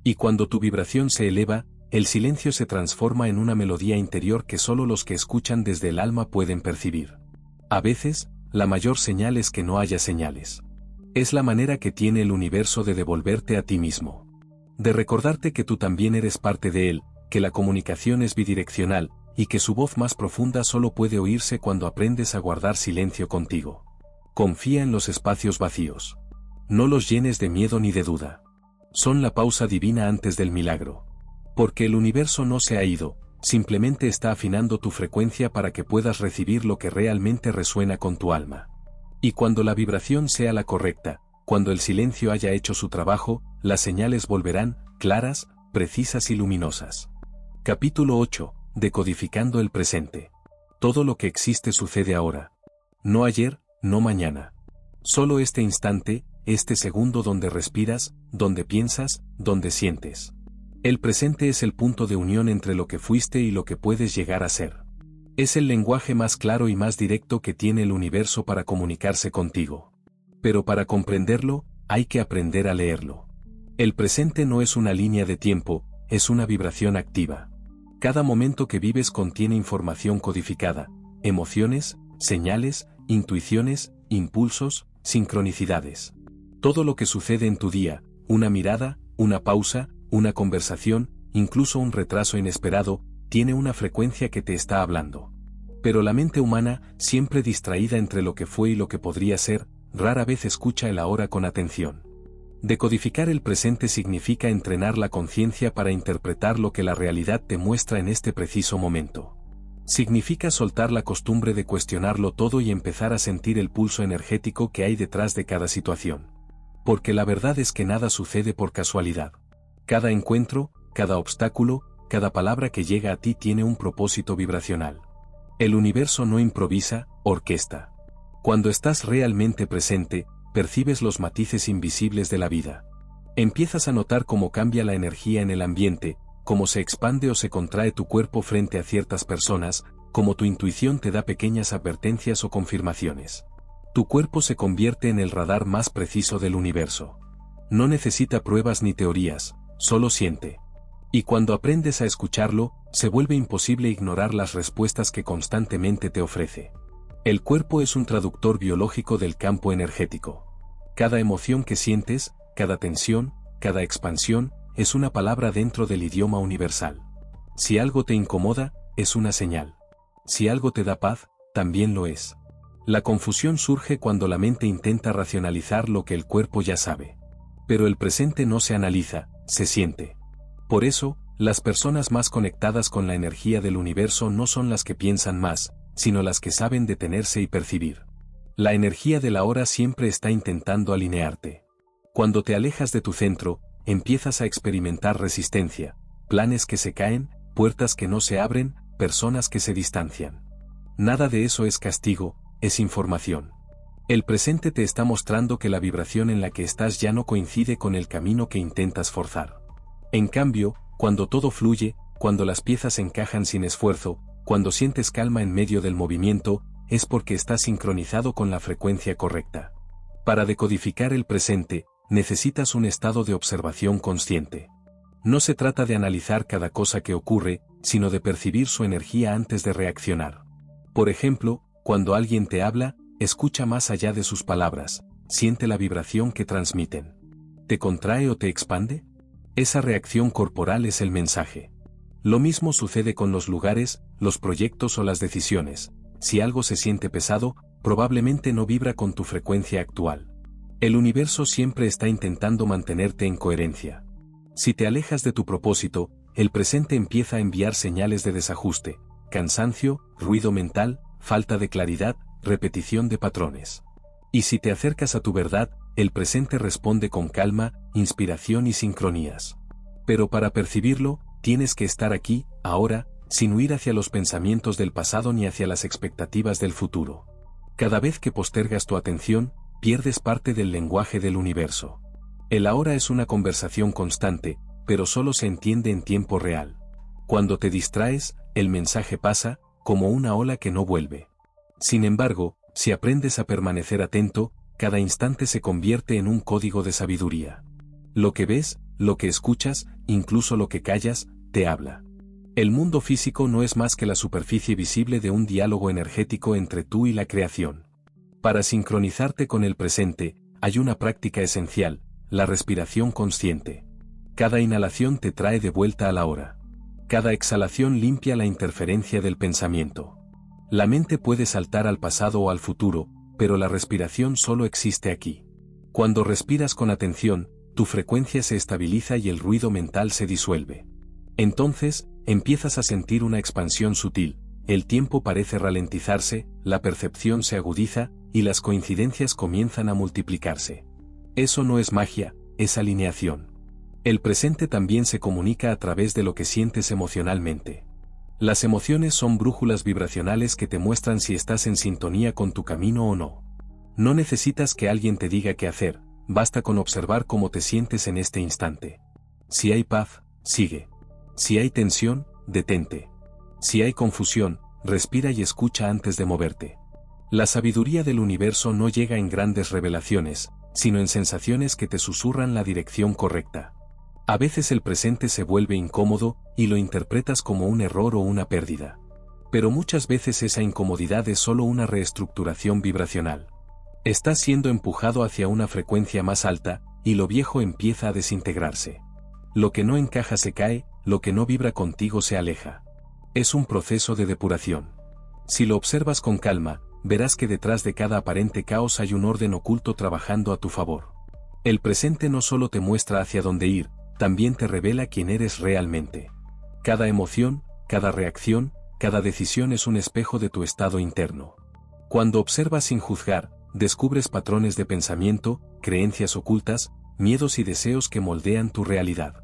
Y cuando tu vibración se eleva, el silencio se transforma en una melodía interior que solo los que escuchan desde el alma pueden percibir. A veces, la mayor señal es que no haya señales. Es la manera que tiene el universo de devolverte a ti mismo. De recordarte que tú también eres parte de él, que la comunicación es bidireccional, y que su voz más profunda solo puede oírse cuando aprendes a guardar silencio contigo. Confía en los espacios vacíos. No los llenes de miedo ni de duda. Son la pausa divina antes del milagro. Porque el universo no se ha ido, simplemente está afinando tu frecuencia para que puedas recibir lo que realmente resuena con tu alma. Y cuando la vibración sea la correcta, cuando el silencio haya hecho su trabajo, las señales volverán, claras, precisas y luminosas. Capítulo 8. Decodificando el presente. Todo lo que existe sucede ahora. No ayer, no mañana. Solo este instante, este segundo donde respiras, donde piensas, donde sientes. El presente es el punto de unión entre lo que fuiste y lo que puedes llegar a ser. Es el lenguaje más claro y más directo que tiene el universo para comunicarse contigo. Pero para comprenderlo, hay que aprender a leerlo. El presente no es una línea de tiempo, es una vibración activa. Cada momento que vives contiene información codificada, emociones, señales, intuiciones, impulsos, sincronicidades. Todo lo que sucede en tu día, una mirada, una pausa, una conversación, incluso un retraso inesperado, tiene una frecuencia que te está hablando. Pero la mente humana, siempre distraída entre lo que fue y lo que podría ser, rara vez escucha el ahora con atención. Decodificar el presente significa entrenar la conciencia para interpretar lo que la realidad te muestra en este preciso momento. Significa soltar la costumbre de cuestionarlo todo y empezar a sentir el pulso energético que hay detrás de cada situación. Porque la verdad es que nada sucede por casualidad. Cada encuentro, cada obstáculo, cada palabra que llega a ti tiene un propósito vibracional. El universo no improvisa, orquesta. Cuando estás realmente presente, percibes los matices invisibles de la vida. Empiezas a notar cómo cambia la energía en el ambiente, cómo se expande o se contrae tu cuerpo frente a ciertas personas, cómo tu intuición te da pequeñas advertencias o confirmaciones. Tu cuerpo se convierte en el radar más preciso del universo. No necesita pruebas ni teorías, solo siente. Y cuando aprendes a escucharlo, se vuelve imposible ignorar las respuestas que constantemente te ofrece. El cuerpo es un traductor biológico del campo energético. Cada emoción que sientes, cada tensión, cada expansión, es una palabra dentro del idioma universal. Si algo te incomoda, es una señal. Si algo te da paz, también lo es. La confusión surge cuando la mente intenta racionalizar lo que el cuerpo ya sabe. Pero el presente no se analiza, se siente. Por eso, las personas más conectadas con la energía del universo no son las que piensan más, sino las que saben detenerse y percibir. La energía de la hora siempre está intentando alinearte. Cuando te alejas de tu centro, empiezas a experimentar resistencia, planes que se caen, puertas que no se abren, personas que se distancian. Nada de eso es castigo, es información. El presente te está mostrando que la vibración en la que estás ya no coincide con el camino que intentas forzar. En cambio, cuando todo fluye, cuando las piezas encajan sin esfuerzo, cuando sientes calma en medio del movimiento, es porque estás sincronizado con la frecuencia correcta. Para decodificar el presente, necesitas un estado de observación consciente. No se trata de analizar cada cosa que ocurre, sino de percibir su energía antes de reaccionar. Por ejemplo, cuando alguien te habla, escucha más allá de sus palabras, siente la vibración que transmiten. ¿Te contrae o te expande? Esa reacción corporal es el mensaje. Lo mismo sucede con los lugares, los proyectos o las decisiones. Si algo se siente pesado, probablemente no vibra con tu frecuencia actual. El universo siempre está intentando mantenerte en coherencia. Si te alejas de tu propósito, el presente empieza a enviar señales de desajuste, cansancio, ruido mental, falta de claridad, repetición de patrones. Y si te acercas a tu verdad, el presente responde con calma, inspiración y sincronías. Pero para percibirlo, tienes que estar aquí, ahora, sin huir hacia los pensamientos del pasado ni hacia las expectativas del futuro. Cada vez que postergas tu atención, pierdes parte del lenguaje del universo. El ahora es una conversación constante, pero solo se entiende en tiempo real. Cuando te distraes, el mensaje pasa, como una ola que no vuelve. Sin embargo, si aprendes a permanecer atento, cada instante se convierte en un código de sabiduría. Lo que ves, lo que escuchas, incluso lo que callas, te habla. El mundo físico no es más que la superficie visible de un diálogo energético entre tú y la creación. Para sincronizarte con el presente, hay una práctica esencial, la respiración consciente. Cada inhalación te trae de vuelta a la hora. Cada exhalación limpia la interferencia del pensamiento. La mente puede saltar al pasado o al futuro, pero la respiración solo existe aquí. Cuando respiras con atención, tu frecuencia se estabiliza y el ruido mental se disuelve. Entonces, empiezas a sentir una expansión sutil, el tiempo parece ralentizarse, la percepción se agudiza, y las coincidencias comienzan a multiplicarse. Eso no es magia, es alineación. El presente también se comunica a través de lo que sientes emocionalmente. Las emociones son brújulas vibracionales que te muestran si estás en sintonía con tu camino o no. No necesitas que alguien te diga qué hacer, basta con observar cómo te sientes en este instante. Si hay paz, sigue. Si hay tensión, detente. Si hay confusión, respira y escucha antes de moverte. La sabiduría del universo no llega en grandes revelaciones, sino en sensaciones que te susurran la dirección correcta. A veces el presente se vuelve incómodo, y lo interpretas como un error o una pérdida. Pero muchas veces esa incomodidad es solo una reestructuración vibracional. Estás siendo empujado hacia una frecuencia más alta, y lo viejo empieza a desintegrarse. Lo que no encaja se cae, lo que no vibra contigo se aleja. Es un proceso de depuración. Si lo observas con calma, verás que detrás de cada aparente caos hay un orden oculto trabajando a tu favor. El presente no solo te muestra hacia dónde ir, también te revela quién eres realmente. Cada emoción, cada reacción, cada decisión es un espejo de tu estado interno. Cuando observas sin juzgar, descubres patrones de pensamiento, creencias ocultas, miedos y deseos que moldean tu realidad.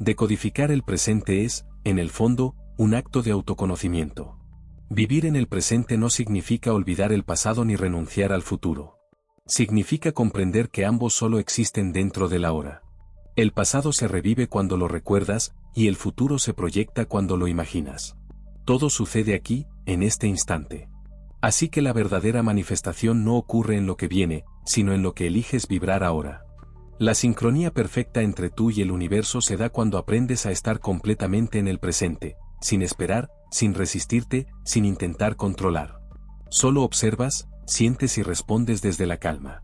Decodificar el presente es, en el fondo, un acto de autoconocimiento. Vivir en el presente no significa olvidar el pasado ni renunciar al futuro. Significa comprender que ambos solo existen dentro del ahora. El pasado se revive cuando lo recuerdas, y el futuro se proyecta cuando lo imaginas. Todo sucede aquí, en este instante. Así que la verdadera manifestación no ocurre en lo que viene, sino en lo que eliges vibrar ahora. La sincronía perfecta entre tú y el universo se da cuando aprendes a estar completamente en el presente, sin esperar, sin resistirte, sin intentar controlar. Solo observas, sientes y respondes desde la calma.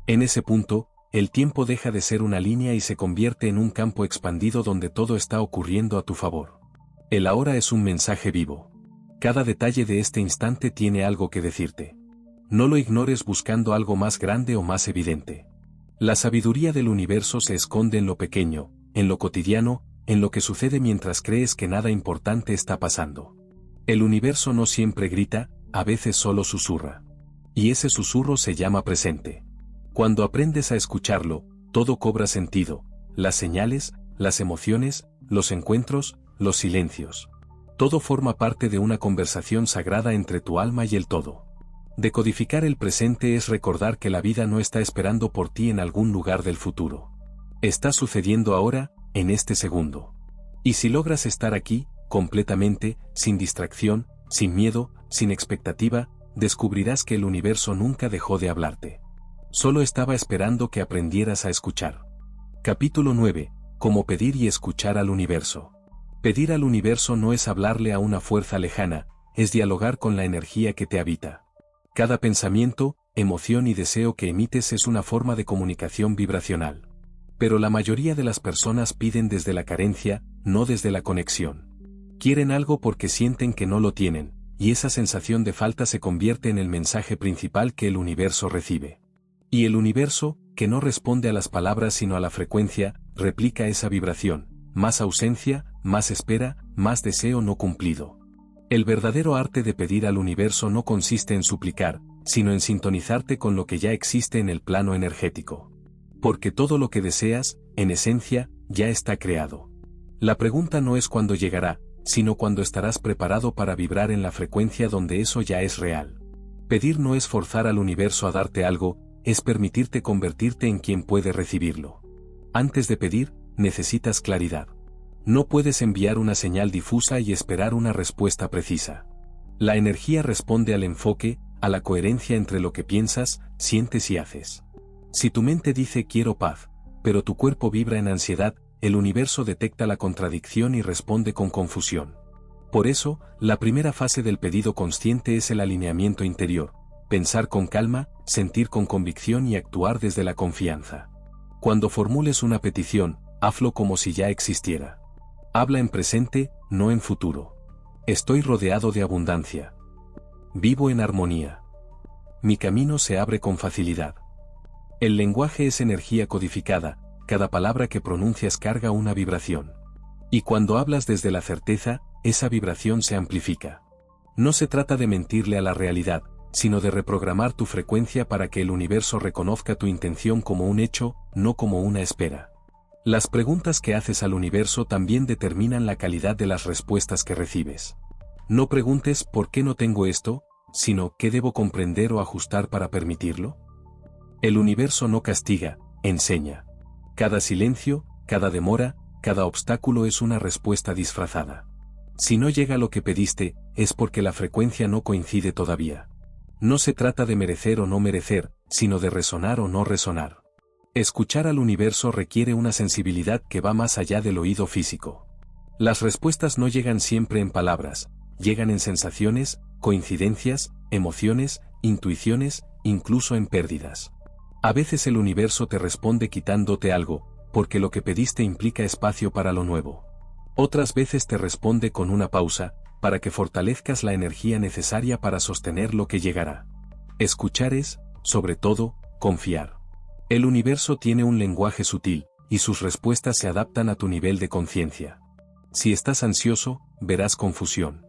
En ese punto, el tiempo deja de ser una línea y se convierte en un campo expandido donde todo está ocurriendo a tu favor. El ahora es un mensaje vivo. Cada detalle de este instante tiene algo que decirte. No lo ignores buscando algo más grande o más evidente. La sabiduría del universo se esconde en lo pequeño, en lo cotidiano, en lo que sucede mientras crees que nada importante está pasando. El universo no siempre grita, a veces solo susurra. Y ese susurro se llama presente. Cuando aprendes a escucharlo, todo cobra sentido, las señales, las emociones, los encuentros, los silencios. Todo forma parte de una conversación sagrada entre tu alma y el todo. Decodificar el presente es recordar que la vida no está esperando por ti en algún lugar del futuro. Está sucediendo ahora, en este segundo. Y si logras estar aquí, completamente, sin distracción, sin miedo, sin expectativa, descubrirás que el universo nunca dejó de hablarte. Solo estaba esperando que aprendieras a escuchar. Capítulo 9. Cómo pedir y escuchar al universo. Pedir al universo no es hablarle a una fuerza lejana, es dialogar con la energía que te habita. Cada pensamiento, emoción y deseo que emites es una forma de comunicación vibracional. Pero la mayoría de las personas piden desde la carencia, no desde la conexión. Quieren algo porque sienten que no lo tienen, y esa sensación de falta se convierte en el mensaje principal que el universo recibe. Y el universo, que no responde a las palabras sino a la frecuencia, replica esa vibración, más ausencia, más espera, más deseo no cumplido. El verdadero arte de pedir al universo no consiste en suplicar, sino en sintonizarte con lo que ya existe en el plano energético. Porque todo lo que deseas, en esencia, ya está creado. La pregunta no es cuándo llegará, sino cuándo estarás preparado para vibrar en la frecuencia donde eso ya es real. Pedir no es forzar al universo a darte algo, es permitirte convertirte en quien puede recibirlo. Antes de pedir, necesitas claridad. No puedes enviar una señal difusa y esperar una respuesta precisa. La energía responde al enfoque, a la coherencia entre lo que piensas, sientes y haces. Si tu mente dice quiero paz, pero tu cuerpo vibra en ansiedad, el universo detecta la contradicción y responde con confusión. Por eso, la primera fase del pedido consciente es el alineamiento interior, pensar con calma, sentir con convicción y actuar desde la confianza. Cuando formules una petición, hazlo como si ya existiera. Habla en presente, no en futuro. Estoy rodeado de abundancia. Vivo en armonía. Mi camino se abre con facilidad. El lenguaje es energía codificada, cada palabra que pronuncias carga una vibración. Y cuando hablas desde la certeza, esa vibración se amplifica. No se trata de mentirle a la realidad, sino de reprogramar tu frecuencia para que el universo reconozca tu intención como un hecho, no como una espera. Las preguntas que haces al universo también determinan la calidad de las respuestas que recibes. No preguntes ¿por qué no tengo esto?, sino ¿qué debo comprender o ajustar para permitirlo? El universo no castiga, enseña. Cada silencio, cada demora, cada obstáculo es una respuesta disfrazada. Si no llega lo que pediste, es porque la frecuencia no coincide todavía. No se trata de merecer o no merecer, sino de resonar o no resonar. Escuchar al universo requiere una sensibilidad que va más allá del oído físico. Las respuestas no llegan siempre en palabras, llegan en sensaciones, coincidencias, emociones, intuiciones, incluso en pérdidas. A veces el universo te responde quitándote algo, porque lo que pediste implica espacio para lo nuevo. Otras veces te responde con una pausa, para que fortalezcas la energía necesaria para sostener lo que llegará. Escuchar es, sobre todo, confiar. El universo tiene un lenguaje sutil, y sus respuestas se adaptan a tu nivel de conciencia. Si estás ansioso, verás confusión.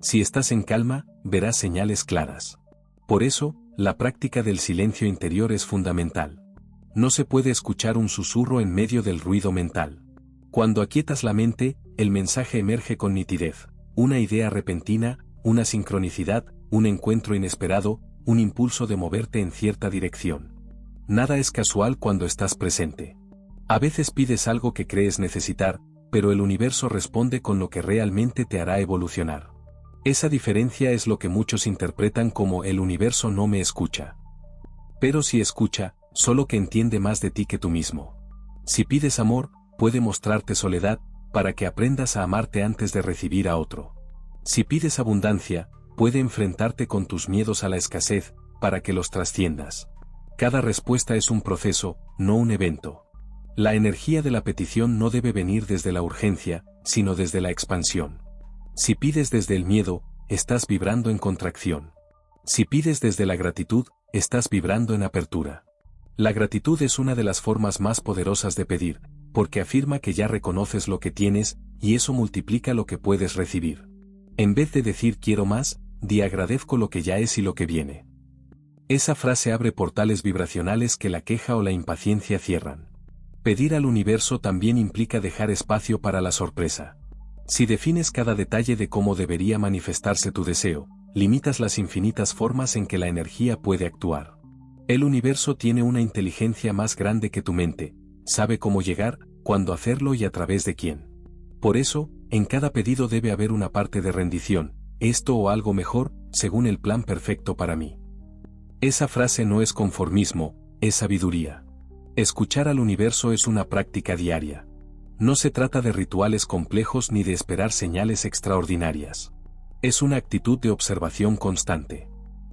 Si estás en calma, verás señales claras. Por eso, la práctica del silencio interior es fundamental. No se puede escuchar un susurro en medio del ruido mental. Cuando aquietas la mente, el mensaje emerge con nitidez. Una idea repentina, una sincronicidad, un encuentro inesperado, un impulso de moverte en cierta dirección. Nada es casual cuando estás presente. A veces pides algo que crees necesitar, pero el universo responde con lo que realmente te hará evolucionar. Esa diferencia es lo que muchos interpretan como el universo no me escucha. Pero sí escucha, solo que entiende más de ti que tú mismo. Si pides amor, puede mostrarte soledad, para que aprendas a amarte antes de recibir a otro. Si pides abundancia, puede enfrentarte con tus miedos a la escasez, para que los trasciendas. Cada respuesta es un proceso, no un evento. La energía de la petición no debe venir desde la urgencia, sino desde la expansión. Si pides desde el miedo, estás vibrando en contracción. Si pides desde la gratitud, estás vibrando en apertura. La gratitud es una de las formas más poderosas de pedir, porque afirma que ya reconoces lo que tienes, y eso multiplica lo que puedes recibir. En vez de decir quiero más, di agradezco lo que ya es y lo que viene. Esa frase abre portales vibracionales que la queja o la impaciencia cierran. Pedir al universo también implica dejar espacio para la sorpresa. Si defines cada detalle de cómo debería manifestarse tu deseo, limitas las infinitas formas en que la energía puede actuar. El universo tiene una inteligencia más grande que tu mente, sabe cómo llegar, cuándo hacerlo y a través de quién. Por eso, en cada pedido debe haber una parte de rendición, esto o algo mejor, según el plan perfecto para mí. Esa frase no es conformismo, es sabiduría. Escuchar al universo es una práctica diaria. No se trata de rituales complejos ni de esperar señales extraordinarias. Es una actitud de observación constante.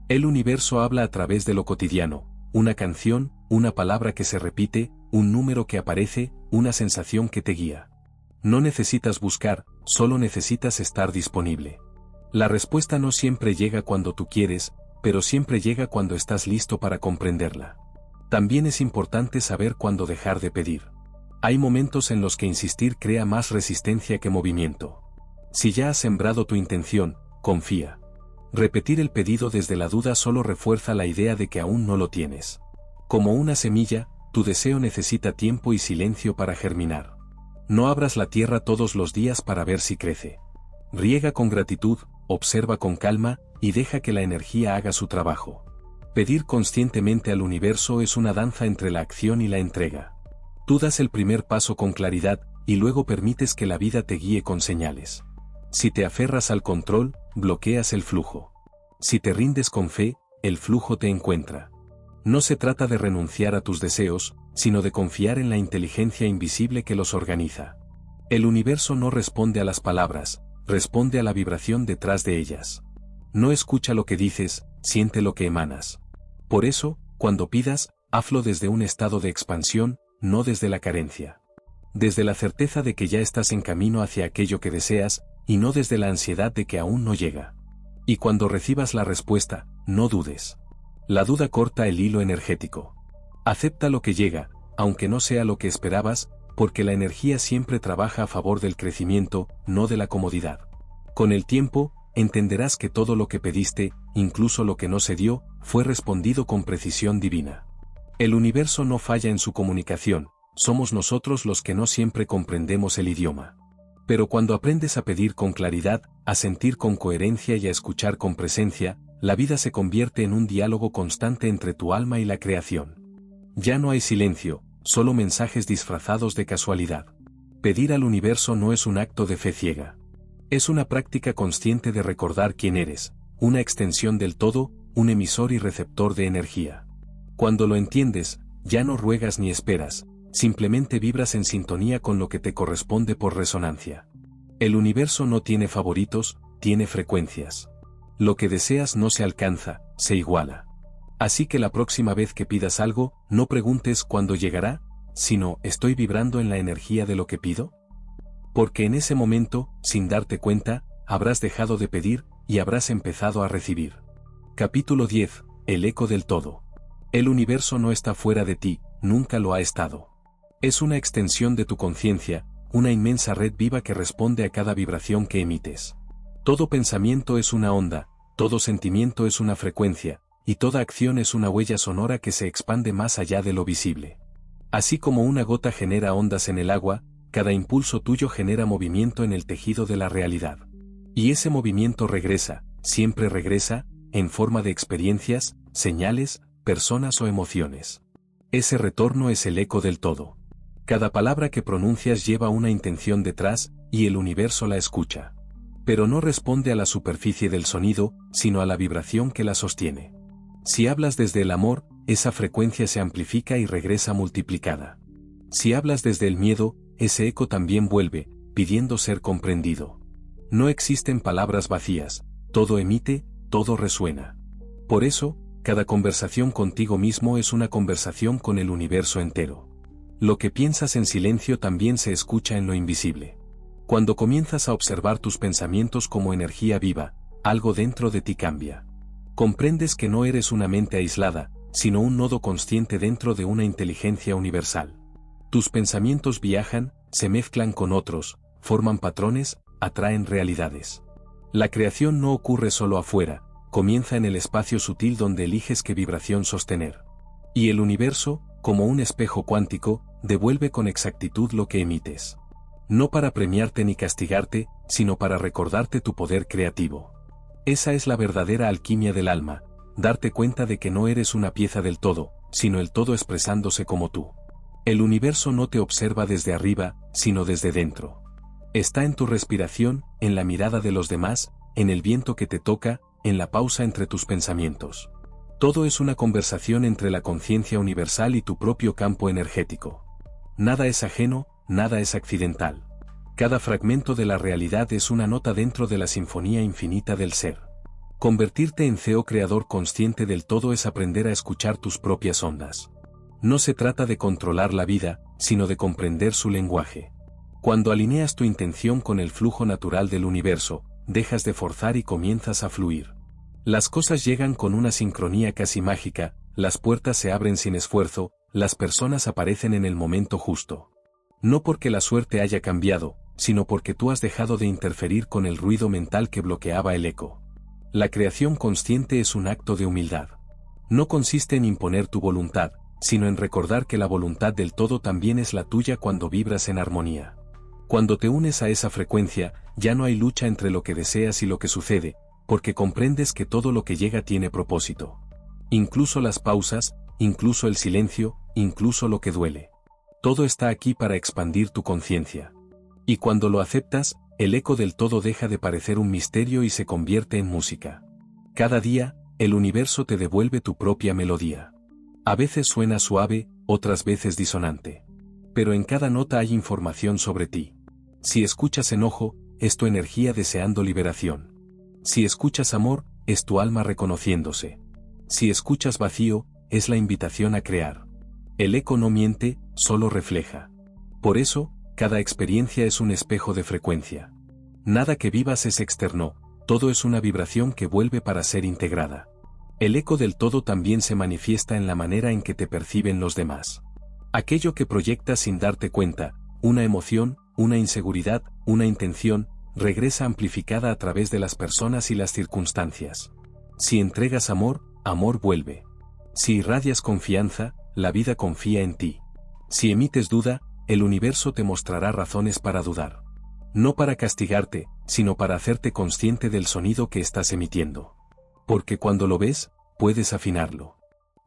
El universo habla a través de lo cotidiano, una canción, una palabra que se repite, un número que aparece, una sensación que te guía. No necesitas buscar, solo necesitas estar disponible. La respuesta no siempre llega cuando tú quieres, pero siempre llega cuando estás listo para comprenderla. También es importante saber cuándo dejar de pedir. Hay momentos en los que insistir crea más resistencia que movimiento. Si ya has sembrado tu intención, confía. Repetir el pedido desde la duda solo refuerza la idea de que aún no lo tienes. Como una semilla, tu deseo necesita tiempo y silencio para germinar. No abras la tierra todos los días para ver si crece. Riega con gratitud, observa con calma, y deja que la energía haga su trabajo. Pedir conscientemente al universo es una danza entre la acción y la entrega. Tú das el primer paso con claridad, y luego permites que la vida te guíe con señales. Si te aferras al control, bloqueas el flujo. Si te rindes con fe, el flujo te encuentra. No se trata de renunciar a tus deseos, sino de confiar en la inteligencia invisible que los organiza. El universo no responde a las palabras, responde a la vibración detrás de ellas. No escucha lo que dices, siente lo que emanas. Por eso, cuando pidas, hazlo desde un estado de expansión, no desde la carencia. Desde la certeza de que ya estás en camino hacia aquello que deseas, y no desde la ansiedad de que aún no llega. Y cuando recibas la respuesta, no dudes. La duda corta el hilo energético. Acepta lo que llega, aunque no sea lo que esperabas, porque la energía siempre trabaja a favor del crecimiento, no de la comodidad. Con el tiempo, entenderás que todo lo que pediste, incluso lo que no se dio, fue respondido con precisión divina. El universo no falla en su comunicación, somos nosotros los que no siempre comprendemos el idioma. Pero cuando aprendes a pedir con claridad, a sentir con coherencia y a escuchar con presencia, la vida se convierte en un diálogo constante entre tu alma y la creación. Ya no hay silencio, solo mensajes disfrazados de casualidad. Pedir al universo no es un acto de fe ciega. Es una práctica consciente de recordar quién eres, una extensión del todo, un emisor y receptor de energía. Cuando lo entiendes, ya no ruegas ni esperas, simplemente vibras en sintonía con lo que te corresponde por resonancia. El universo no tiene favoritos, tiene frecuencias. Lo que deseas no se alcanza, se iguala. Así que la próxima vez que pidas algo, no preguntes cuándo llegará, sino ¿estoy vibrando en la energía de lo que pido? Porque en ese momento, sin darte cuenta, habrás dejado de pedir, y habrás empezado a recibir. Capítulo 10. El eco del todo. El universo no está fuera de ti, nunca lo ha estado. Es una extensión de tu conciencia, una inmensa red viva que responde a cada vibración que emites. Todo pensamiento es una onda, todo sentimiento es una frecuencia, y toda acción es una huella sonora que se expande más allá de lo visible. Así como una gota genera ondas en el agua, cada impulso tuyo genera movimiento en el tejido de la realidad. Y ese movimiento regresa, siempre regresa, en forma de experiencias, señales, personas o emociones. Ese retorno es el eco del todo. Cada palabra que pronuncias lleva una intención detrás, y el universo la escucha. Pero no responde a la superficie del sonido, sino a la vibración que la sostiene. Si hablas desde el amor, esa frecuencia se amplifica y regresa multiplicada. Si hablas desde el miedo, ese eco también vuelve, pidiendo ser comprendido. No existen palabras vacías, todo emite, todo resuena. Por eso, cada conversación contigo mismo es una conversación con el universo entero. Lo que piensas en silencio también se escucha en lo invisible. Cuando comienzas a observar tus pensamientos como energía viva, algo dentro de ti cambia. Comprendes que no eres una mente aislada, sino un nodo consciente dentro de una inteligencia universal. Tus pensamientos viajan, se mezclan con otros, forman patrones, atraen realidades. La creación no ocurre solo afuera, comienza en el espacio sutil donde eliges qué vibración sostener. Y el universo, como un espejo cuántico, devuelve con exactitud lo que emites. No para premiarte ni castigarte, sino para recordarte tu poder creativo. Esa es la verdadera alquimia del alma, darte cuenta de que no eres una pieza del todo, sino el todo expresándose como tú. El universo no te observa desde arriba, sino desde dentro. Está en tu respiración, en la mirada de los demás, en el viento que te toca, en la pausa entre tus pensamientos. Todo es una conversación entre la conciencia universal y tu propio campo energético. Nada es ajeno, nada es accidental. Cada fragmento de la realidad es una nota dentro de la sinfonía infinita del ser. Convertirte en CEO creador consciente del todo es aprender a escuchar tus propias ondas. No se trata de controlar la vida, sino de comprender su lenguaje. Cuando alineas tu intención con el flujo natural del universo, dejas de forzar y comienzas a fluir. Las cosas llegan con una sincronía casi mágica, las puertas se abren sin esfuerzo, las personas aparecen en el momento justo. No porque la suerte haya cambiado, sino porque tú has dejado de interferir con el ruido mental que bloqueaba el eco. La creación consciente es un acto de humildad. No consiste en imponer tu voluntad, sino en recordar que la voluntad del todo también es la tuya cuando vibras en armonía. Cuando te unes a esa frecuencia, ya no hay lucha entre lo que deseas y lo que sucede, porque comprendes que todo lo que llega tiene propósito. Incluso las pausas, incluso el silencio, incluso lo que duele. Todo está aquí para expandir tu conciencia. Y cuando lo aceptas, el eco del todo deja de parecer un misterio y se convierte en música. Cada día, el universo te devuelve tu propia melodía. A veces suena suave, otras veces disonante. Pero en cada nota hay información sobre ti. Si escuchas enojo, es tu energía deseando liberación. Si escuchas amor, es tu alma reconociéndose. Si escuchas vacío, es la invitación a crear. El eco no miente, solo refleja. Por eso, cada experiencia es un espejo de frecuencia. Nada que vivas es externo, todo es una vibración que vuelve para ser integrada. El eco del todo también se manifiesta en la manera en que te perciben los demás. Aquello que proyectas sin darte cuenta, una emoción, una inseguridad, una intención, regresa amplificada a través de las personas y las circunstancias. Si entregas amor, amor vuelve. Si irradias confianza, la vida confía en ti. Si emites duda, el universo te mostrará razones para dudar. No para castigarte, sino para hacerte consciente del sonido que estás emitiendo. Porque cuando lo ves, puedes afinarlo.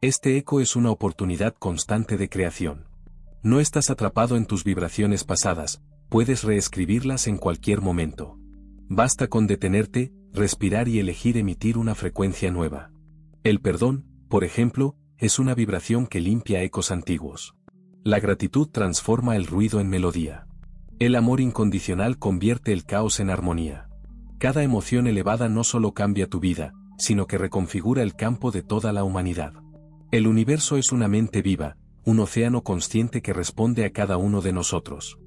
Este eco es una oportunidad constante de creación. No estás atrapado en tus vibraciones pasadas, puedes reescribirlas en cualquier momento. Basta con detenerte, respirar y elegir emitir una frecuencia nueva. El perdón, por ejemplo, es una vibración que limpia ecos antiguos. La gratitud transforma el ruido en melodía. El amor incondicional convierte el caos en armonía. Cada emoción elevada no solo cambia tu vida, sino que reconfigura el campo de toda la humanidad. El universo es una mente viva, un océano consciente que responde a cada uno de nosotros.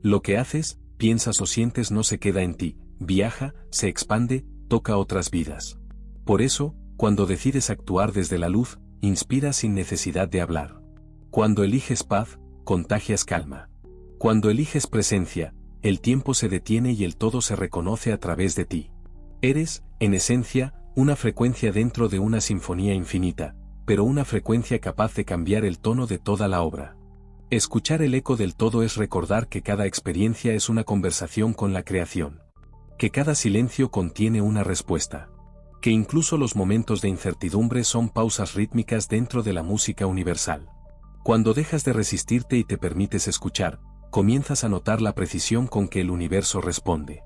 Lo que haces, piensas o sientes no se queda en ti, viaja, se expande, toca otras vidas. Por eso, cuando decides actuar desde la luz, inspiras sin necesidad de hablar. Cuando eliges paz, contagias calma. Cuando eliges presencia, el tiempo se detiene y el todo se reconoce a través de ti. Eres, en esencia, una frecuencia dentro de una sinfonía infinita, pero una frecuencia capaz de cambiar el tono de toda la obra. Escuchar el eco del todo es recordar que cada experiencia es una conversación con la creación. Que cada silencio contiene una respuesta. Que incluso los momentos de incertidumbre son pausas rítmicas dentro de la música universal. Cuando dejas de resistirte y te permites escuchar, comienzas a notar la precisión con que el universo responde.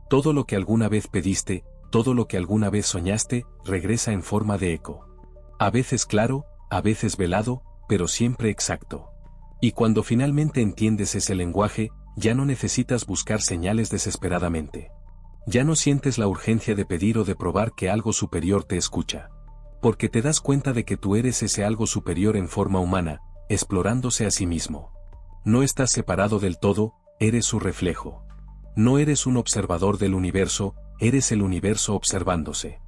Todo lo que alguna vez pediste, todo lo que alguna vez soñaste, regresa en forma de eco. A veces claro, a veces velado, pero siempre exacto. Y cuando finalmente entiendes ese lenguaje, ya no necesitas buscar señales desesperadamente. Ya no sientes la urgencia de pedir o de probar que algo superior te escucha. Porque te das cuenta de que tú eres ese algo superior en forma humana, explorándose a sí mismo. No estás separado del todo, eres su reflejo. No eres un observador del universo, eres el universo observándose.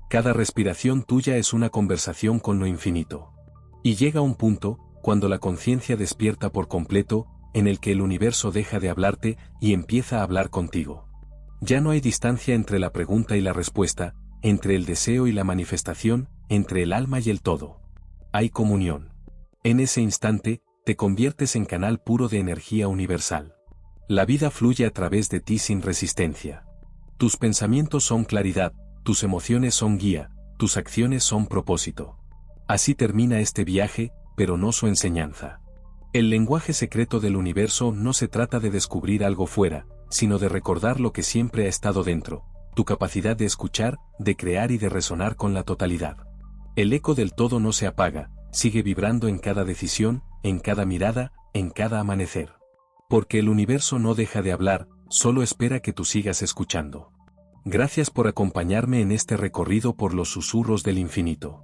Cada respiración tuya es una conversación con lo infinito. Y llega un punto, cuando la conciencia despierta por completo, en el que el universo deja de hablarte y empieza a hablar contigo. Ya no hay distancia entre la pregunta y la respuesta, entre el deseo y la manifestación, entre el alma y el todo. Hay comunión. En ese instante, te conviertes en canal puro de energía universal. La vida fluye a través de ti sin resistencia. Tus pensamientos son claridad, tus emociones son guía, tus acciones son propósito. Así termina este viaje, pero no su enseñanza. El lenguaje secreto del universo no se trata de descubrir algo fuera, sino de recordar lo que siempre ha estado dentro, tu capacidad de escuchar, de crear y de resonar con la totalidad. El eco del todo no se apaga, sigue vibrando en cada decisión, en cada mirada, en cada amanecer. Porque el universo no deja de hablar, solo espera que tú sigas escuchando. Gracias por acompañarme en este recorrido por los susurros del infinito.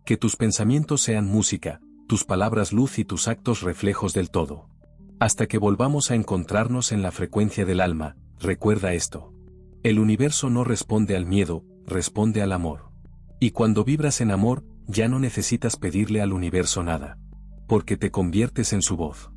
Que tus pensamientos sean música, tus palabras luz y tus actos reflejos del todo. Hasta que volvamos a encontrarnos en la frecuencia del alma, recuerda esto. El universo no responde al miedo, responde al amor. Y cuando vibras en amor, ya no necesitas pedirle al universo nada. Porque te conviertes en su voz.